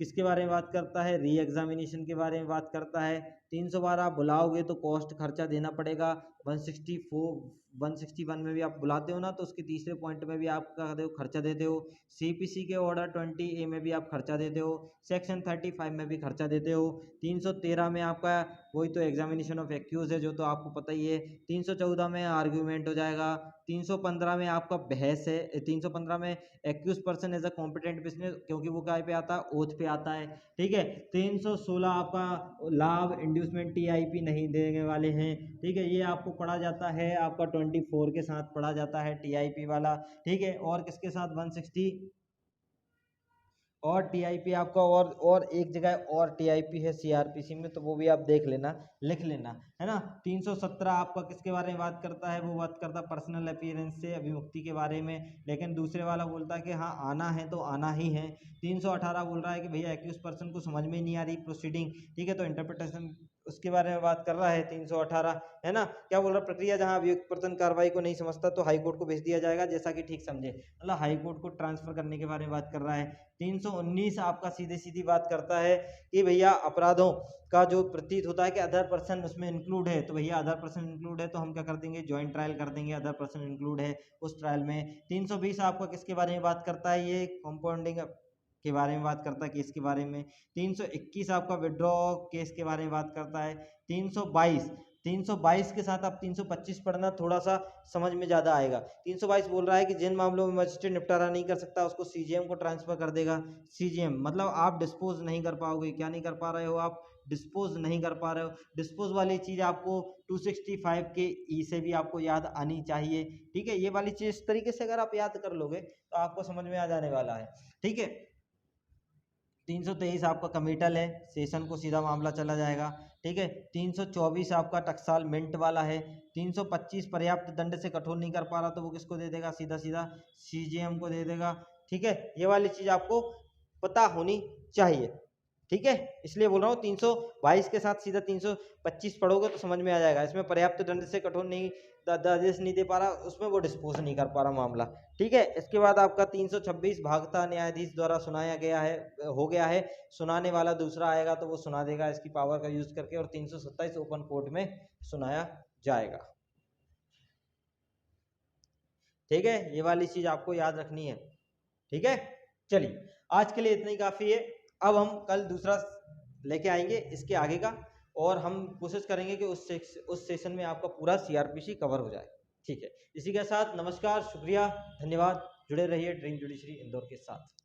किसके बारे में बात करता है, री एग्जामिनेशन के बारे में बात करता है। 312 आप बुलाओगे तो कॉस्ट खर्चा देना पड़ेगा। 161 में भी आप बुलाते हो ना, तो उसके तीसरे पॉइंट में भी आप क्या करते हो, खर्चा देते हो। सीपीसी के ऑर्डर 20A में भी आप खर्चा देते हो। सेक्शन 35 में भी खर्चा देते हो। 313 में आपका वही तो एग्जामिनेशन ऑफ एक्यूज है, जो तो आपको पता ही है। 314 में आर्ग्यूमेंट हो जाएगा। 315 में आपका बहस है। 315 में accused person as a competent business, क्योंकि वो काय पे आता है, ओथ पे आता है, ठीक है। 316 आपका लाभ, इंड्यूसमेंट, टीआईपी नहीं देने वाले हैं, ठीक है। ये आपको पढ़ा जाता है, आपका 24 के साथ पढ़ा जाता है टीआईपी वाला, ठीक है। और किसके साथ, 160 और टीआईपी आपका, और एक जगह और टीआईपी है सीआरपीसी में, तो वो भी आप देख लेना, लिख लेना, है ना। 317 आपका किसके बारे में बात करता है, वो बात करता है पर्सनल अपीयरेंस से अभिमुक्ति के बारे में, लेकिन दूसरे वाला बोलता है कि हाँ आना है तो आना ही है। 318 बोल रहा है कि भैया एक्यूज पर्सन को समझ में नहीं आ रही प्रोसीडिंग, ठीक है, तो इंटरप्रिटेशन उसके बारे में बात कर रहा है 318, है ना। क्या बोल रहा है, प्रक्रिया जहां अभियुक्त पर्सन कार्रवाई को नहीं समझता तो हाई कोर्ट को भेज दिया जाएगा, जैसा कि ठीक समझे, मतलब हाई कोर्ट को ट्रांसफर करने के बारे में बात कर रहा है। 319 आपका सीधी सीधी बात करता है कि भैया अपराधों का जो प्रतीत होता है कि अदर पर्सन उसमें इंक्लूड है, तो भैया अदर पर्सन इंक्लूड है तो हम क्या कर देंगे, ज्वाइंट ट्रायल कर देंगे, अदर पर्सन इंक्लूड है उस ट्रायल में। 320 आपका किसके बारे में बात करता है, ये कंपाउंडिंग के बारे में बात करता है, केस के बारे में। 321 आपका विड्रॉ केस के बारे में बात करता है। 322 322 के साथ आप 325 पढ़ना, थोड़ा सा समझ में ज़्यादा आएगा। 322 बोल रहा है कि जिन मामलों में मजिस्ट्रेट निपटारा नहीं कर सकता उसको सीजीएम को ट्रांसफर कर देगा। सीजीएम मतलब आप डिस्पोज नहीं कर पाओगे। क्या नहीं कर पा रहे हो आप? डिस्पोज नहीं कर पा रहे हो। डिस्पोज वाली चीज़ आपको 265 के ई से भी आपको याद आनी चाहिए। ठीक है, ये वाली चीज़ इस तरीके से अगर आप याद कर लोगे तो आपको समझ में आ जाने वाला है। ठीक है, 323 आपका कमिटल है, सेशन को सीधा मामला चला जाएगा। ठीक है, 324 आपका टकसाल मिंट वाला है। 325 पर्याप्त दंड से कठोर नहीं कर पा रहा तो वो किसको दे देगा? सीधा सीधा सीजीएम को दे देगा। ठीक है, ये वाली चीज़ आपको पता होनी चाहिए। ठीक है, इसलिए बोल रहा हूँ 322 के साथ सीधा 325 पढ़ोगे तो समझ में आ जाएगा। इसमें पर्याप्त दंड से कठोर नहीं आदेश नहीं दे पा रहा, उसमें वो डिस्पोज नहीं कर पा रहा मामला। ठीक है, इसके बाद आपका 326 भागता न्यायाधीश द्वारा सुनाया गया है, हो गया है। सुनाने वाला दूसरा आएगा तो वो सुना देगा इसकी पावर का यूज करके, और 327 ओपन कोर्ट में सुनाया जाएगा। ठीक है, ये वाली चीज आपको याद रखनी है। ठीक है, चलिए आज के लिए इतना ही काफी है। अब हम कल दूसरा लेके आएंगे इसके आगे का, और हम कोशिश करेंगे कि उस सेशन में आपका पूरा सीआरपीसी कवर हो जाए। ठीक है, इसी के साथ नमस्कार, शुक्रिया, धन्यवाद। जुड़े रहिए ड्रीम जुडिशरी इंदौर के साथ।